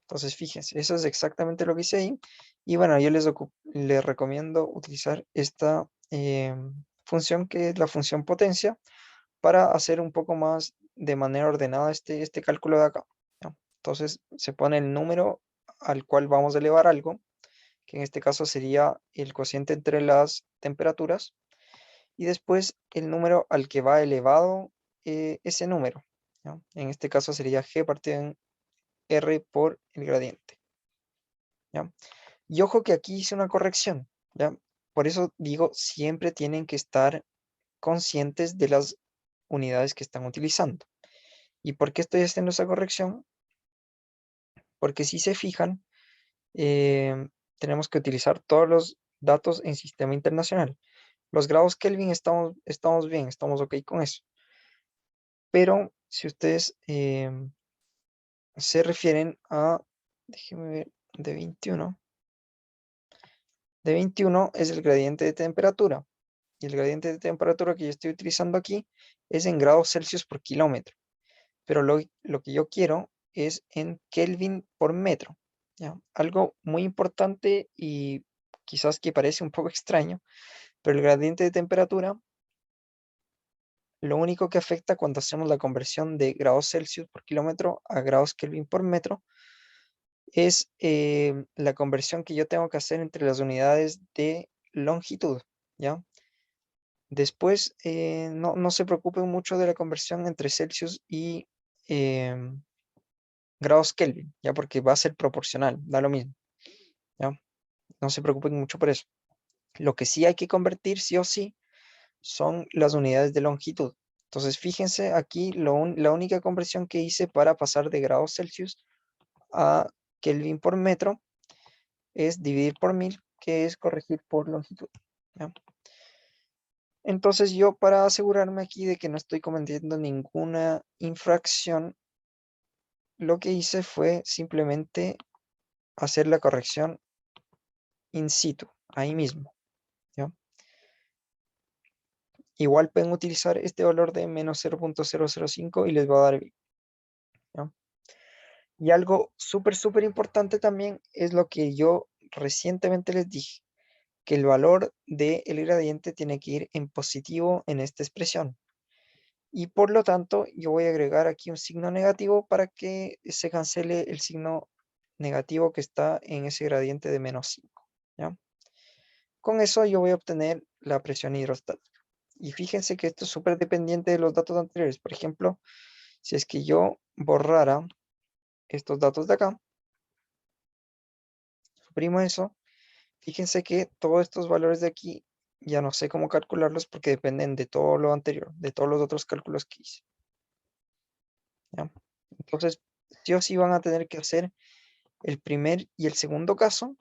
Entonces, fíjense, eso es exactamente lo que hice ahí. Y bueno, yo les recomiendo utilizar esta función que es la función potencia para hacer un poco más de manera ordenada este cálculo de acá, ¿ya? Entonces, se pone el número al cual vamos a elevar algo, que en este caso sería el cociente entre las temperaturas, y después el número al que va elevado ese número, ¿ya? En este caso sería g partido en r por el gradiente, ¿ya? Y ojo que aquí hice una corrección, ¿ya? Por eso digo, siempre tienen que estar conscientes de las unidades que están utilizando. ¿Y por qué estoy haciendo esa corrección? Porque si se fijan, tenemos que utilizar todos los datos en sistema internacional. Los grados Kelvin estamos bien, estamos ok con eso. Pero si ustedes se refieren a, déjenme ver, de 21. De 21 es el gradiente de temperatura. Y el gradiente de temperatura que yo estoy utilizando aquí es en grados Celsius por kilómetro. Pero lo que yo quiero es en Kelvin por metro, ¿ya? Algo muy importante y quizás que parece un poco extraño, pero el gradiente de temperatura, lo único que afecta cuando hacemos la conversión de grados Celsius por kilómetro a grados Kelvin por metro es la conversión que yo tengo que hacer entre las unidades de longitud, ¿ya? Después, no se preocupen mucho de la conversión entre Celsius y grados Kelvin, ¿ya? Porque va a ser proporcional, da lo mismo, ¿ya? No se preocupen mucho por eso. Lo que sí hay que convertir, sí o sí, son las unidades de longitud. Entonces, fíjense aquí, la única conversión que hice para pasar de grados Celsius a Kelvin por metro es dividir por 1000, que es corregir por longitud, ¿ya? Entonces yo, para asegurarme aquí de que no estoy cometiendo ninguna infracción, lo que hice fue simplemente hacer la corrección in situ, ahí mismo, ¿ya? Igual pueden utilizar este valor de -0.005 y les va a dar bien, ¿ya? Y algo súper importante también es lo que yo recientemente les dije, que el valor del gradiente tiene que ir en positivo en esta expresión. Y por lo tanto, yo voy a agregar aquí un signo negativo para que se cancele el signo negativo que está en ese gradiente de -5, ¿ya? Con eso yo voy a obtener la presión hidrostática. Y fíjense que esto es súper dependiente de los datos anteriores. Por ejemplo, si es que yo borrara estos datos de acá, suprimo eso, fíjense que todos estos valores de aquí ya no sé cómo calcularlos porque dependen de todo lo anterior, de todos los otros cálculos que hice, ¿ya? Entonces, sí o sí van a tener que hacer el primer y el segundo caso,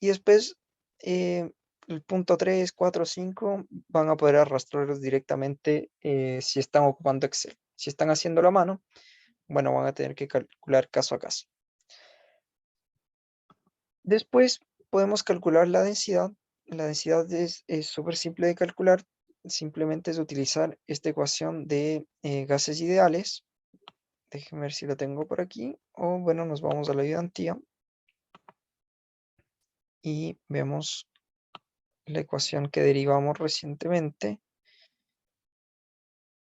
y después el punto 3, 4, 5 van a poder arrastrarlos directamente si están ocupando Excel. Si están haciendo la mano, bueno, van a tener que calcular caso a caso. Después podemos calcular la densidad. La densidad es súper simple de calcular. simplemente es utilizar esta ecuación de gases ideales. Déjenme ver si lo tengo por aquí. O bueno, nos vamos a la ayudantía. Y vemos la ecuación que derivamos recientemente,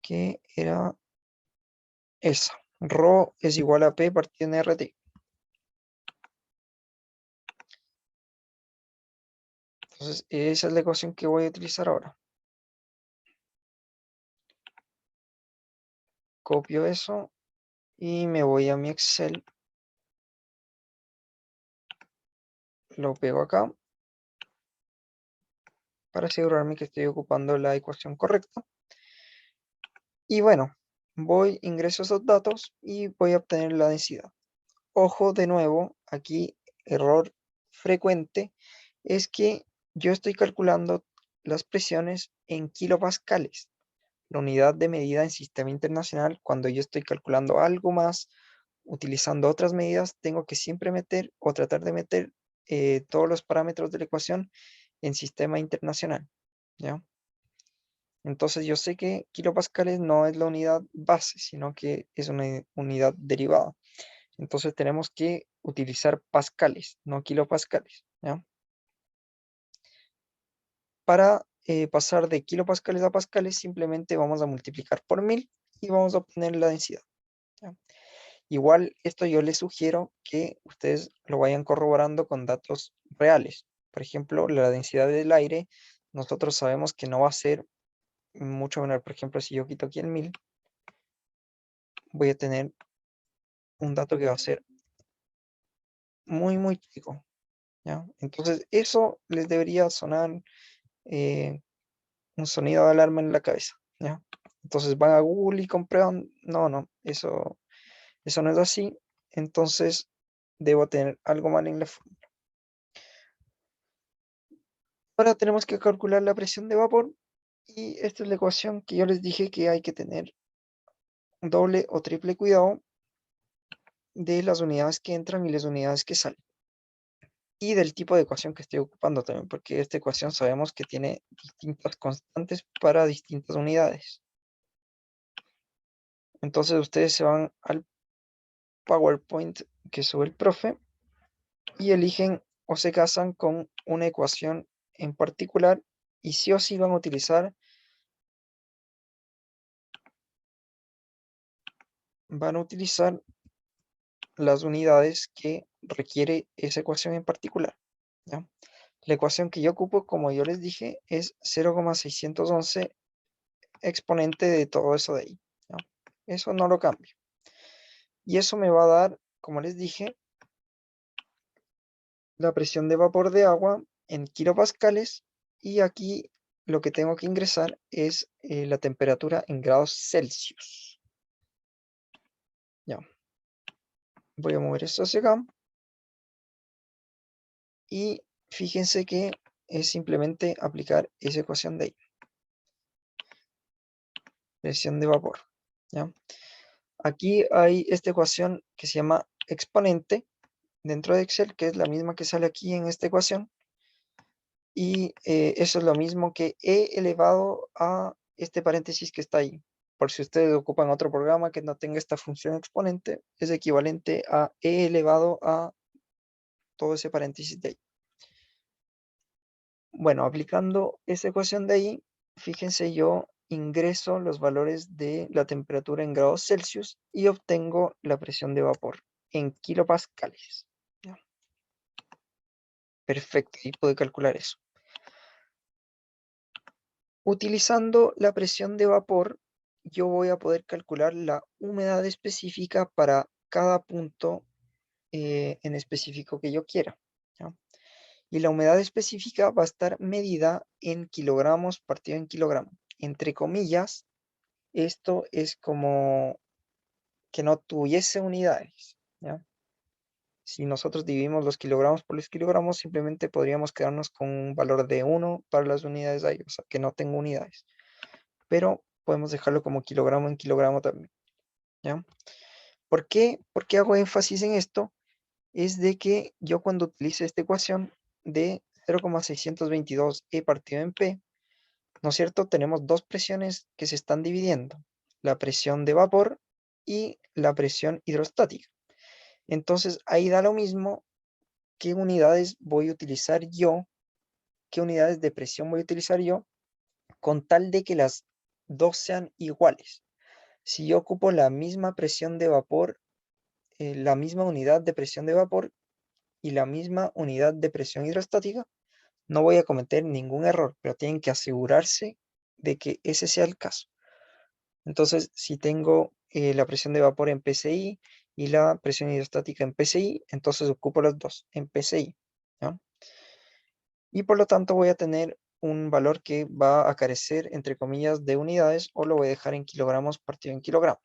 que era esa. Rho es igual a P partido en RT. Entonces, esa es la ecuación que voy a utilizar ahora. Copio eso y me voy a mi Excel. Lo pego acá para asegurarme que estoy ocupando la ecuación correcta. Y bueno, ingreso esos datos y voy a obtener la densidad. Ojo de nuevo, aquí error frecuente es que yo estoy calculando las presiones en kilopascales, la unidad de medida en sistema internacional. Cuando yo estoy calculando algo más, utilizando otras medidas, tengo que siempre meter o tratar de meter todos los parámetros de la ecuación en sistema internacional, ¿ya? Entonces yo sé que kilopascales no es la unidad base, sino que es una unidad derivada. Entonces tenemos que utilizar pascales, no kilopascales, ¿ya? Para pasar de kilopascales a pascales, simplemente vamos a multiplicar por 1000 y vamos a obtener la densidad, ¿ya? Igual esto yo les sugiero que ustedes lo vayan corroborando con datos reales. Por ejemplo, la densidad del aire, nosotros sabemos que no va a ser mucho menor. Por ejemplo, si yo quito aquí el 1000, voy a tener un dato que va a ser muy, muy chico, ¿ya? Entonces, eso les debería sonar eh, un sonido de alarma en la cabeza, ¿ya? Entonces van a Google y comprueban, no, eso no es así, entonces debo tener algo mal en la fórmula. Ahora tenemos que calcular la presión de vapor y esta es la ecuación que yo les dije que hay que tener doble o triple cuidado de las unidades que entran y las unidades que salen. Y del tipo de ecuación que estoy ocupando también, porque esta ecuación sabemos que tiene distintas constantes para distintas unidades. Entonces ustedes se van al PowerPoint que sube el profe y eligen o se casan con una ecuación en particular y sí o sí van a utilizar las unidades que requiere esa ecuación en particular, ¿ya? La ecuación que yo ocupo, como yo les dije, es 0,611 exponente de todo eso de ahí, ¿ya? Eso no lo cambio. Y eso me va a dar, como les dije, la presión de vapor de agua en kilopascales y aquí lo que tengo que ingresar es la temperatura en grados Celsius. Ya. Voy a mover esto hacia acá y fíjense que es simplemente aplicar esa ecuación de ahí. Presión de vapor, ¿ya? Aquí hay esta ecuación que se llama exponente dentro de Excel, que es la misma que sale aquí en esta ecuación. Y eso es lo mismo que E elevado a este paréntesis que está ahí. Por si ustedes ocupan otro programa que no tenga esta función exponente, es equivalente a E elevado a todo ese paréntesis de ahí. Bueno, aplicando esa ecuación de ahí, fíjense, yo ingreso los valores de la temperatura en grados Celsius y obtengo la presión de vapor en kilopascales. ¿Ya? Perfecto, y puedo calcular eso. Utilizando la presión de vapor, yo voy a poder calcular la humedad específica para cada punto en específico que yo quiera, ¿ya? Y la humedad específica va a estar medida en kilogramos partido en kilogramo. Entre comillas, esto es como que no tuviese unidades, ¿ya? Si nosotros dividimos los kilogramos por los kilogramos, simplemente podríamos quedarnos con un valor de 1 para las unidades de ahí, o sea, que no tengo unidades. Pero podemos dejarlo como kilogramo en kilogramo también, ¿ya? ¿Por qué? ¿Por qué hago énfasis en esto? Es de que yo cuando utilice esta ecuación de 0,622 E partido en P, ¿no es cierto? Tenemos dos presiones que se están dividiendo, la presión de vapor y la presión hidrostática. Entonces ahí da lo mismo qué unidades voy a utilizar yo, qué unidades de presión voy a utilizar yo, con tal de que las dos sean iguales. Si yo ocupo la misma presión de vapor, la misma unidad de presión de vapor y la misma unidad de presión hidrostática, no voy a cometer ningún error, pero tienen que asegurarse de que ese sea el caso. Entonces, si tengo la presión de vapor en PSI y la presión hidrostática en PSI, entonces ocupo las dos en PSI, ¿no? Y por lo tanto voy a tener un valor que va a carecer, entre comillas, de unidades, o lo voy a dejar en kilogramos partido en kilogramos,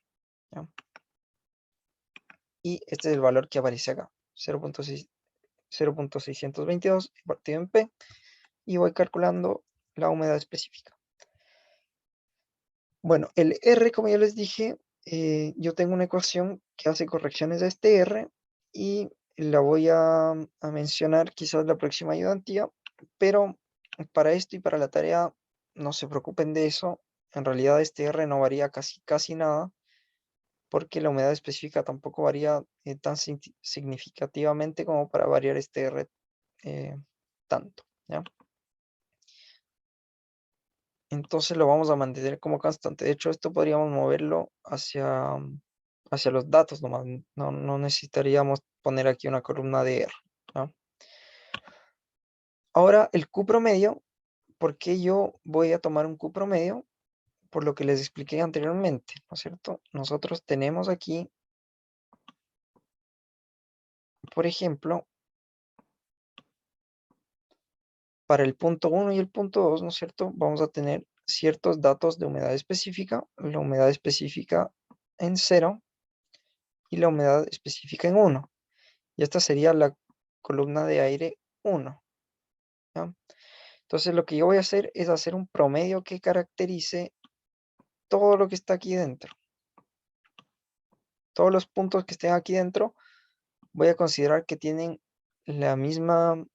¿no? Y este es el valor que aparece acá, 0.622 partido en P, y voy calculando la humedad específica. Bueno, el R, como ya les dije, yo tengo una ecuación que hace correcciones a este R y la voy a mencionar quizás la próxima ayudantía, pero para esto y para la tarea no se preocupen de eso. En realidad este R no varía casi nada, porque la humedad específica tampoco varía tan significativamente como para variar este R tanto, ¿ya? Entonces lo vamos a mantener como constante. De hecho, esto podríamos moverlo hacia los datos nomás. No necesitaríamos poner aquí una columna de R, ¿no? Ahora, el Q promedio, ¿por qué yo voy a tomar un Q promedio? Por lo que les expliqué anteriormente, ¿no es cierto? Nosotros tenemos aquí, por ejemplo, para el punto 1 y el punto 2, ¿no es cierto? Vamos a tener ciertos datos de humedad específica, la humedad específica en 0 y la humedad específica en 1. Y esta sería la columna de aire 1, ¿ya? Entonces lo que yo voy a hacer es hacer un promedio que caracterice todo lo que está aquí dentro. Todos los puntos que estén aquí dentro voy a considerar que tienen la misma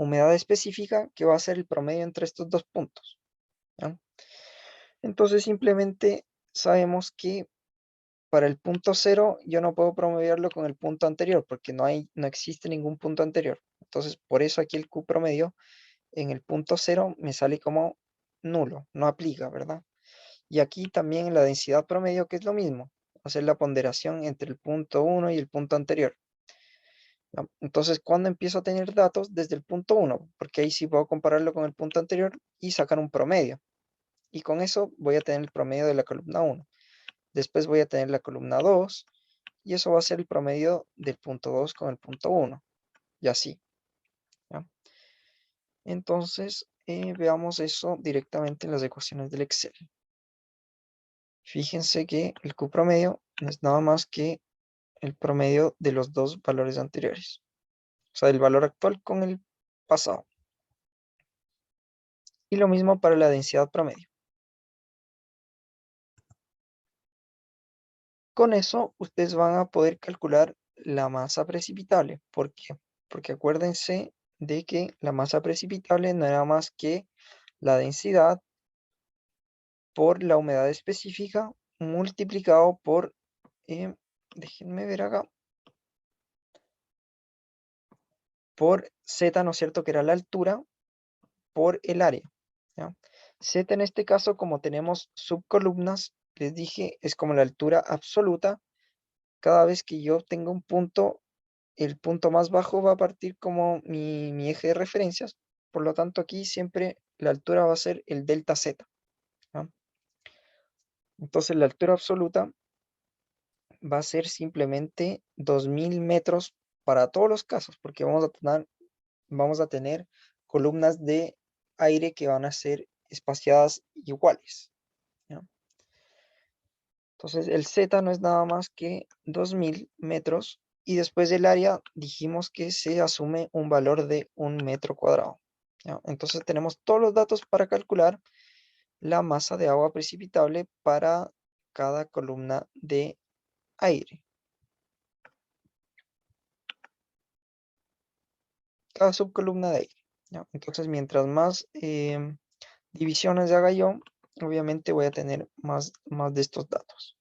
humedad específica, que va a ser el promedio entre estos dos puntos, ¿ya? Entonces simplemente sabemos que para el punto 0 yo no puedo promediarlo con el punto anterior, porque no existe ningún punto anterior. Entonces por eso aquí el Q promedio en el punto 0 me sale como nulo, no aplica, ¿verdad? Y aquí también la densidad promedio, que es lo mismo, hacer la ponderación entre el punto 1 y el punto anterior, ¿ya? Entonces, ¿cuándo empiezo a tener datos? Desde el punto 1, porque ahí sí puedo compararlo con el punto anterior y sacar un promedio. Y con eso voy a tener el promedio de la columna 1. Después voy a tener la columna 2, y eso va a ser el promedio del punto 2 con el punto 1, y así, ¿ya? Entonces, veamos eso directamente en las ecuaciones del Excel. Fíjense que el Q promedio no es nada más que el promedio de los dos valores anteriores. O sea, el valor actual con el pasado. Y lo mismo para la densidad promedio. Con eso, ustedes van a poder calcular la masa precipitable. ¿Por qué? Porque acuérdense de que la masa precipitable no era más que la densidad por la humedad específica multiplicado por, déjenme ver acá, por Z, ¿no es cierto? Que era la altura por el área, ¿ya? Z en este caso, como tenemos subcolumnas, les dije, es como la altura absoluta. Cada vez que yo tenga un punto, el punto más bajo va a partir como mi eje de referencias. Por lo tanto, aquí siempre la altura va a ser el delta Z, ¿ya? Entonces, la altura absoluta va a ser simplemente 2000 metros para todos los casos, porque vamos a tener columnas de aire que van a ser espaciadas iguales, ¿ya? Entonces el Z no es nada más que 2000 metros, y después del área dijimos que se asume un valor de 1 metro cuadrado, ¿ya? Entonces tenemos todos los datos para calcular la masa de agua precipitable para cada columna de aire, cada subcolumna de aire, ¿ya? Entonces mientras más divisiones haga yo, obviamente voy a tener más de estos datos.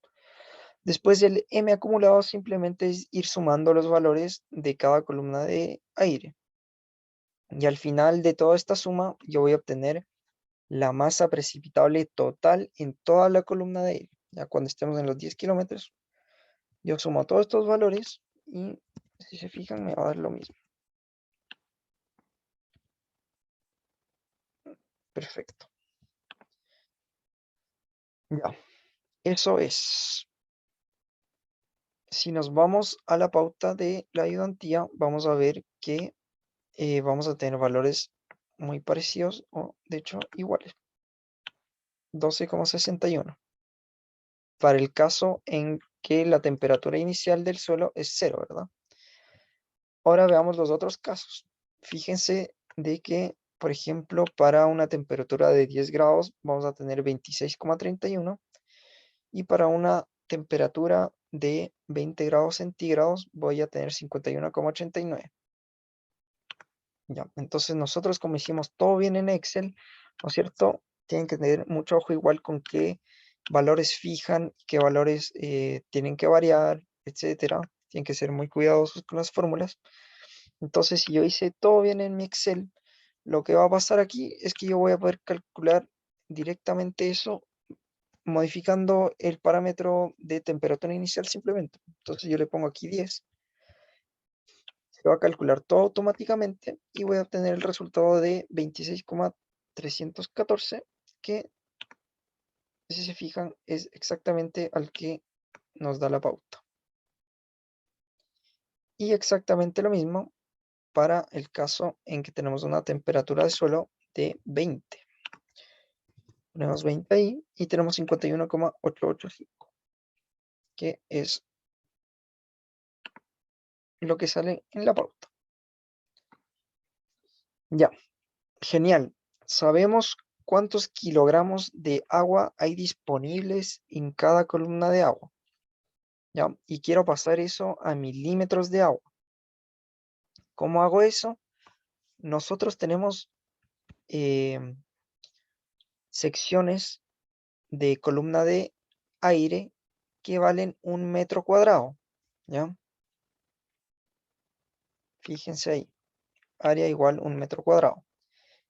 Después del M acumulado simplemente es ir sumando los valores de cada columna de aire. Y al final de toda esta suma yo voy a obtener la masa precipitable total en toda la columna de aire. Ya cuando estemos en los 10 kilómetros, yo sumo todos estos valores y si se fijan me va a dar lo mismo. Perfecto. Ya, eso es. Si nos vamos a la pauta de la ayudantía, vamos a ver que vamos a tener valores muy parecidos o de hecho iguales. 12,61. Para el caso en que la temperatura inicial del suelo es 0, ¿verdad? Ahora veamos los otros casos. Fíjense de que, por ejemplo, para una temperatura de 10 grados vamos a tener 26,31 y para una temperatura de 20 grados centígrados voy a tener 51,89. Ya, entonces nosotros como hicimos todo bien en Excel, ¿no es cierto? Tienen que tener mucho ojo igual con qué valores fijan, qué valores tienen que variar, etcétera. Tienen que ser muy cuidadosos con las fórmulas. Entonces, si yo hice todo bien en mi Excel, lo que va a pasar aquí es que yo voy a poder calcular directamente eso modificando el parámetro de temperatura inicial simplemente. Entonces yo le pongo aquí 10. Se va a calcular todo automáticamente y voy a obtener el resultado de 26,314, que si se fijan es exactamente al que nos da la pauta. Y exactamente lo mismo para el caso en que tenemos una temperatura de suelo de 20. Ponemos 20 ahí y tenemos 51,885, que es lo que sale en la pauta. Ya, genial. Sabemos cuántos kilogramos de agua hay disponibles en cada columna de agua. ¿Ya? Y quiero pasar eso a milímetros de agua. ¿Cómo hago eso? Nosotros tenemos secciones de columna de aire que valen 1 metro cuadrado. ¿Ya? Fíjense ahí. Área igual 1 metro cuadrado.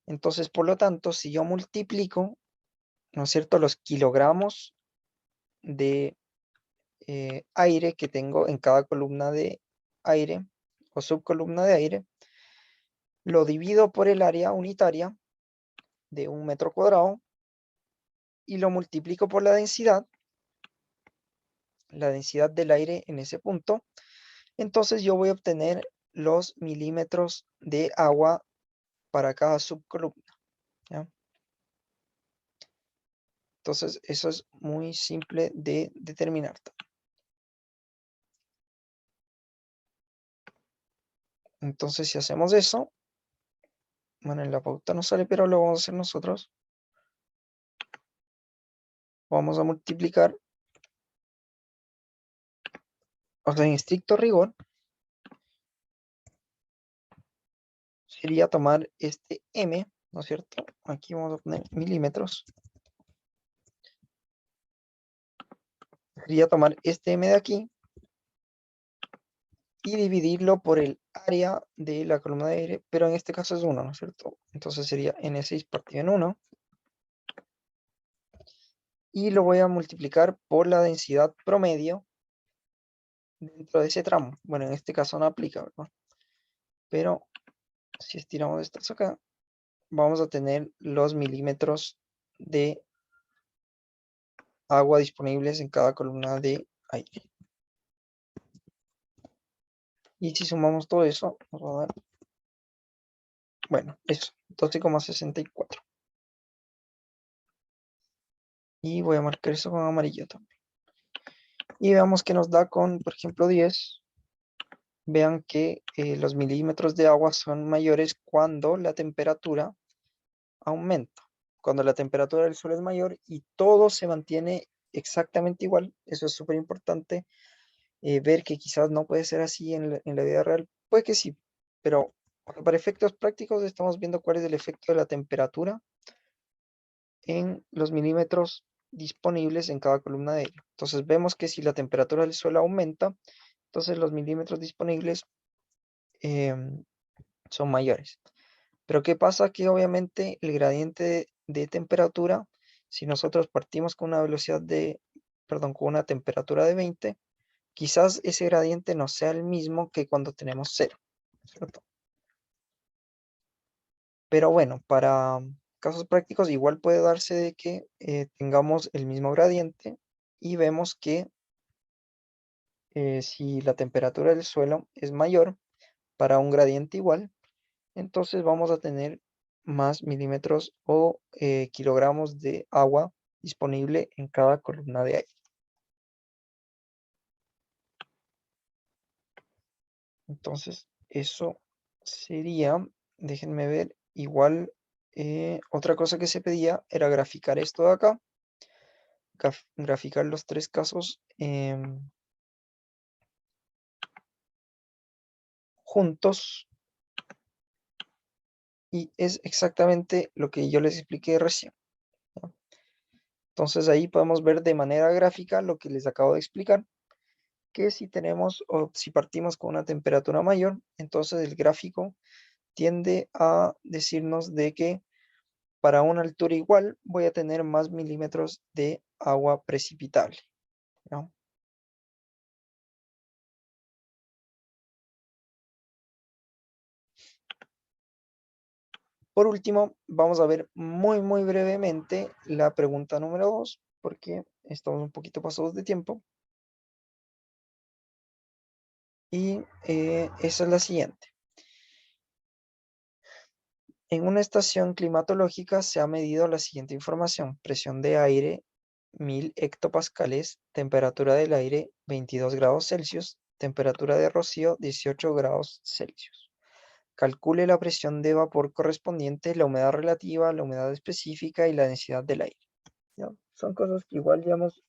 Entonces, por lo tanto, si yo multiplico, ¿no es cierto?, los kilogramos de aire que tengo en cada columna de aire o subcolumna de aire, lo divido por el área unitaria de 1 metro cuadrado y lo multiplico por la densidad del aire en ese punto. Entonces yo voy a obtener los milímetros de agua para cada subcolumna. ¿Ya? Entonces eso es muy simple de determinar. Entonces si hacemos eso, bueno, en la pauta no sale, pero lo vamos a hacer nosotros. Vamos a multiplicar, o sea, en estricto rigor, sería tomar este M, ¿no es cierto? Aquí vamos a poner milímetros. Sería tomar este M de aquí y dividirlo por el área de la columna de aire, pero en este caso es 1, ¿no es cierto? Entonces sería N6 partido en 1. Y lo voy a multiplicar por la densidad promedio dentro de ese tramo. Bueno, en este caso no aplica, ¿verdad? Pero si estiramos estas acá, vamos a tener los milímetros de agua disponibles en cada columna de aire. Y si sumamos todo eso, nos va a dar, bueno, eso, 12,64. Y voy a marcar eso con amarillo también. Y veamos que nos da con, por ejemplo, 10. Vean que los milímetros de agua son mayores cuando la temperatura aumenta. Cuando la temperatura del suelo es mayor y todo se mantiene exactamente igual. Eso es súper importante. Ver que quizás no puede ser así en la vida real. Puede que sí, pero para efectos prácticos estamos viendo cuál es el efecto de la temperatura en los milímetros disponibles en cada columna de ello. Entonces vemos que si la temperatura del suelo aumenta, entonces los milímetros disponibles son mayores. Pero ¿qué pasa? Que obviamente el gradiente de temperatura, si nosotros partimos con una velocidad de, perdón, con una temperatura de 20, quizás ese gradiente no sea el mismo que cuando tenemos 0, ¿cierto? Pero bueno, para casos prácticos igual puede darse de que tengamos el mismo gradiente y vemos que si la temperatura del suelo es mayor para un gradiente igual, entonces vamos a tener más milímetros o kilogramos de agua disponible en cada columna de aire. Entonces, eso sería, déjenme ver, igual otra cosa que se pedía era graficar esto de acá, graficar los tres casos juntos, y es exactamente lo que yo les expliqué recién, ¿no? Entonces ahí podemos ver de manera gráfica lo que les acabo de explicar, que si tenemos o si partimos con una temperatura mayor, entonces el gráfico tiende a decirnos de que para una altura igual voy a tener más milímetros de agua precipitable, ¿no? Por último, vamos a ver muy brevemente la pregunta número 2, porque estamos un poquito pasados de tiempo. Y esa es la siguiente. En una estación climatológica se ha medido la siguiente información: presión de aire 1000 hectopascales, temperatura del aire 22 grados Celsius, temperatura de rocío 18 grados Celsius. Calcule la presión de vapor correspondiente, la humedad relativa, la humedad específica y la densidad del aire. ¿Ya? Son cosas que igual ya hemos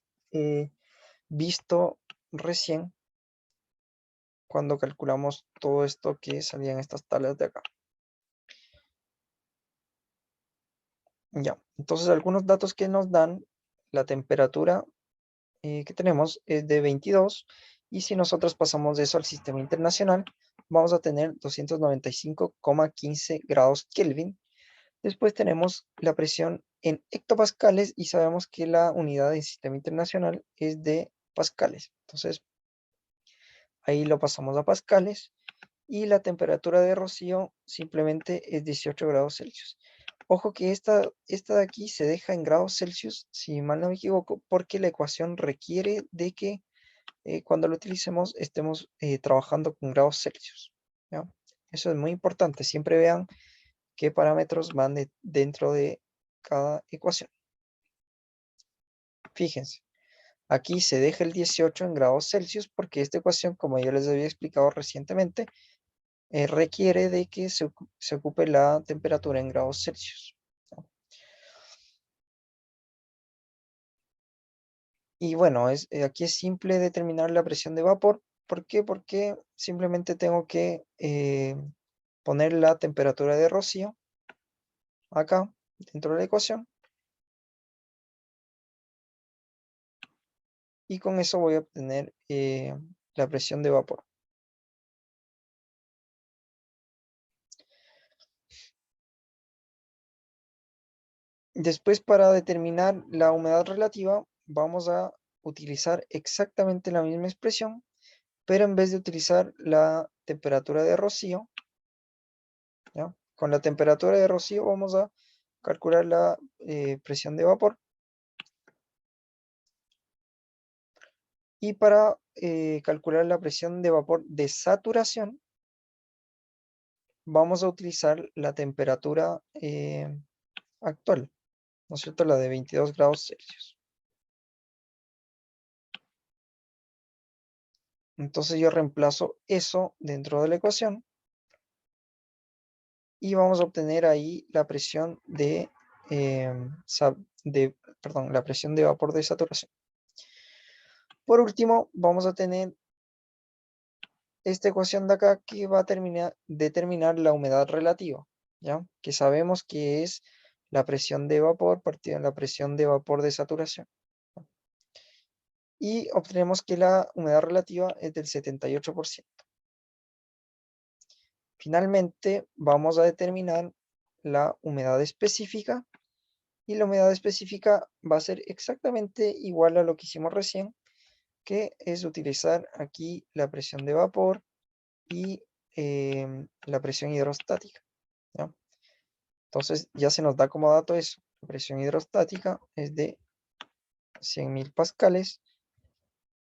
visto recién cuando calculamos todo esto que salían estas tablas de acá. Ya, entonces algunos datos que nos dan: la temperatura que tenemos es de 22, y si nosotros pasamos de eso al sistema internacional, vamos a tener 295,15 grados Kelvin. Después tenemos la presión en hectopascales y sabemos que la unidad del sistema internacional es de pascales. Entonces, ahí lo pasamos a pascales, y la temperatura de rocío simplemente es 18 grados Celsius. Ojo que esta de aquí se deja en grados Celsius, si mal no me equivoco, porque la ecuación requiere de que cuando lo utilicemos estemos trabajando con grados Celsius, ¿ya? Eso es muy importante. Siempre vean qué parámetros van dentro de cada ecuación. Fíjense, aquí se deja el 18 en grados Celsius porque esta ecuación, como yo les había explicado recientemente, requiere de que se ocupe la temperatura en grados Celsius. Y bueno, aquí es simple determinar la presión de vapor. ¿Por qué? Porque simplemente tengo que poner la temperatura de rocío acá dentro de la ecuación, y con eso voy a obtener la presión de vapor. Después, para determinar la humedad relativa, vamos a utilizar exactamente la misma expresión, pero en vez de utilizar la temperatura de rocío, ¿ya? Con la temperatura de rocío vamos a calcular la presión de vapor. Y para calcular la presión de vapor de saturación, vamos a utilizar la temperatura actual, ¿no es cierto? La de 22 grados Celsius. Entonces yo reemplazo eso dentro de la ecuación y vamos a obtener ahí la presión perdón, la presión de vapor de saturación. Por último, vamos a tener esta ecuación de acá que va a determinar la humedad relativa, ¿ya? Que sabemos que es la presión de vapor partida en la presión de vapor de saturación. Y obtenemos que la humedad relativa es del 78%. Finalmente, vamos a determinar la humedad específica. Y la humedad específica va a ser exactamente igual a lo que hicimos recién, que es utilizar aquí la presión de vapor y la presión hidrostática, ¿ya? Entonces ya se nos da como dato eso. La presión hidrostática es de 100.000 pascales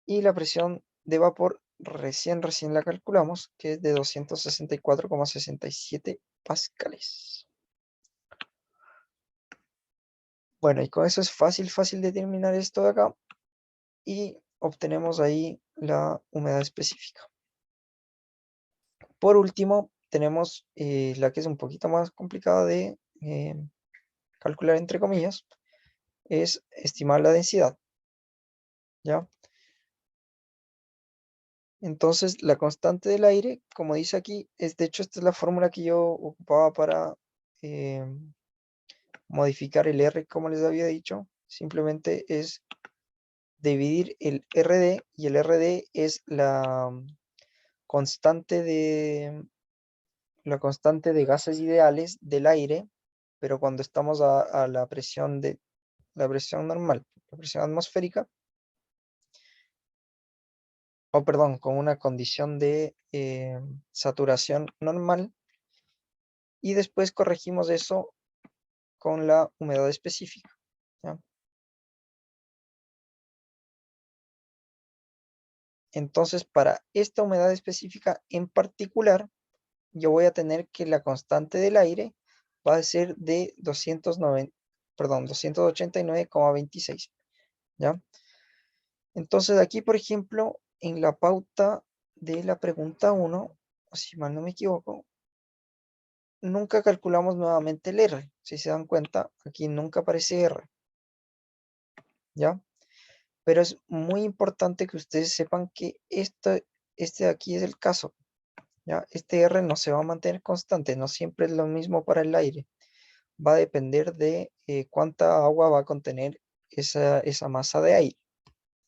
y la presión de vapor recién la calculamos, que es de 264,67 pascales. Bueno, y con eso es fácil determinar esto de acá y obtenemos ahí la humedad específica. Por último, tenemos la que es un poquito más complicada de calcular entre comillas, es estimar la densidad, ¿ya? Entonces, la constante del aire, como dice aquí, de hecho esta es la fórmula que yo ocupaba para modificar el R, como les había dicho. Simplemente es dividir el RD, y el RD es constante de, la constante de gases ideales del aire, pero cuando estamos a la presión normal, la presión atmosférica, o perdón, con una condición de saturación normal, y después corregimos eso con la humedad específica, ¿ya? Entonces, para esta humedad específica en particular, yo voy a tener que la constante del aire va a ser de 289,26, ¿ya? Entonces, aquí, por ejemplo, en la pauta de la pregunta 1, si mal no me equivoco, nunca calculamos nuevamente el R. Si se dan cuenta, aquí nunca aparece R, ¿ya? Pero es muy importante que ustedes sepan que este de aquí es el caso, ¿ya? Este R no se va a mantener constante, no siempre es lo mismo para el aire. Va a depender de cuánta agua va a contener esa masa de aire,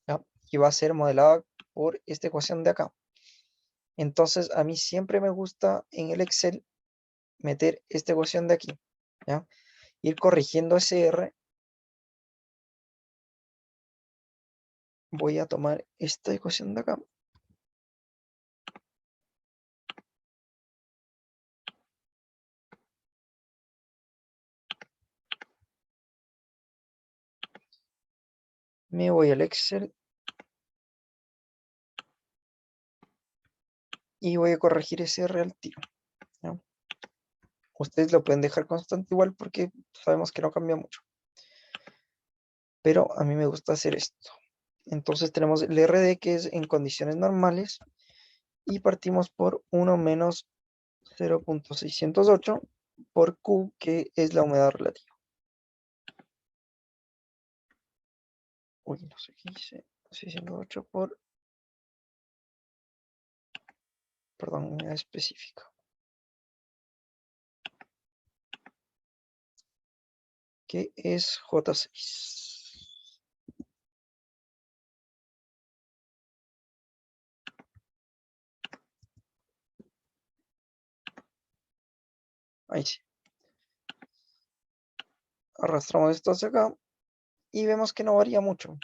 ¿ya? Y va a ser modelada por esta ecuación de acá. Entonces, a mí siempre me gusta en el Excel meter esta ecuación de aquí, ¿ya? Ir corrigiendo ese R. Voy a tomar esta ecuación de acá. Me voy al Excel y voy a corregir ese R al tiro, ¿ya? Ustedes lo pueden dejar constante igual porque sabemos que no cambia mucho. Pero a mí me gusta hacer esto. Entonces tenemos el RD, que es en condiciones normales, y partimos por 1 menos 0.608 por Q, que es la humedad relativa. Uy, no sé qué hice. 608 por, perdón, humedad específica, que es J6. Ahí sí. Arrastramos esto hacia acá y vemos que no varía mucho.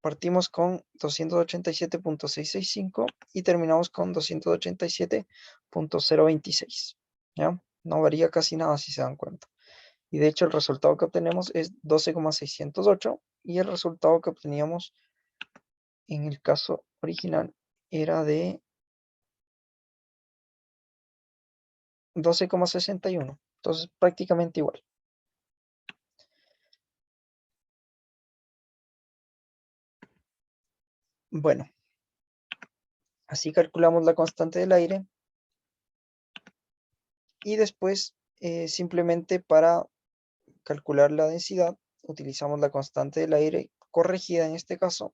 Partimos con 287.665 y terminamos con 287.026. ¿Ya? No varía casi nada si se dan cuenta. Y de hecho el resultado que obtenemos es 12,608 y el resultado que obteníamos en el caso original era de 12,61. Entonces prácticamente igual. Bueno, así calculamos la constante del aire y después simplemente para calcular la densidad utilizamos la constante del aire corregida en este caso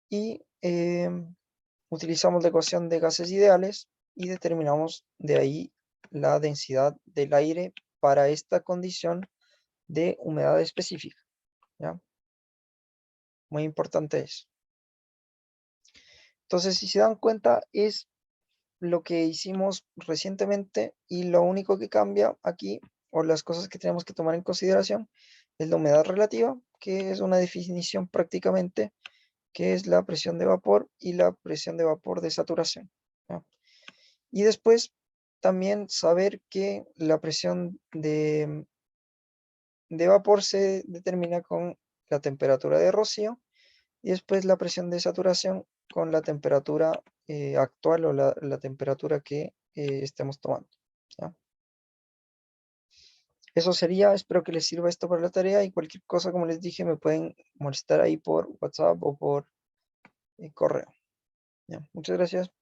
y utilizamos la ecuación de gases ideales y determinamos de ahí la densidad del aire para esta condición de humedad específica, ¿ya? Muy importante eso. Entonces, si se dan cuenta, es lo que hicimos recientemente y lo único que cambia aquí, o las cosas que tenemos que tomar en consideración, es la humedad relativa, que es una definición prácticamente, que es la presión de vapor y la presión de vapor de saturación, ¿ya? Y después también saber que la presión de vapor se determina con la temperatura de rocío y después la presión de saturación con la temperatura actual o la temperatura que estemos tomando, ¿ya? Eso sería, espero que les sirva esto para la tarea y cualquier cosa, como les dije, me pueden molestar ahí por WhatsApp o por correo, ¿ya? Muchas gracias.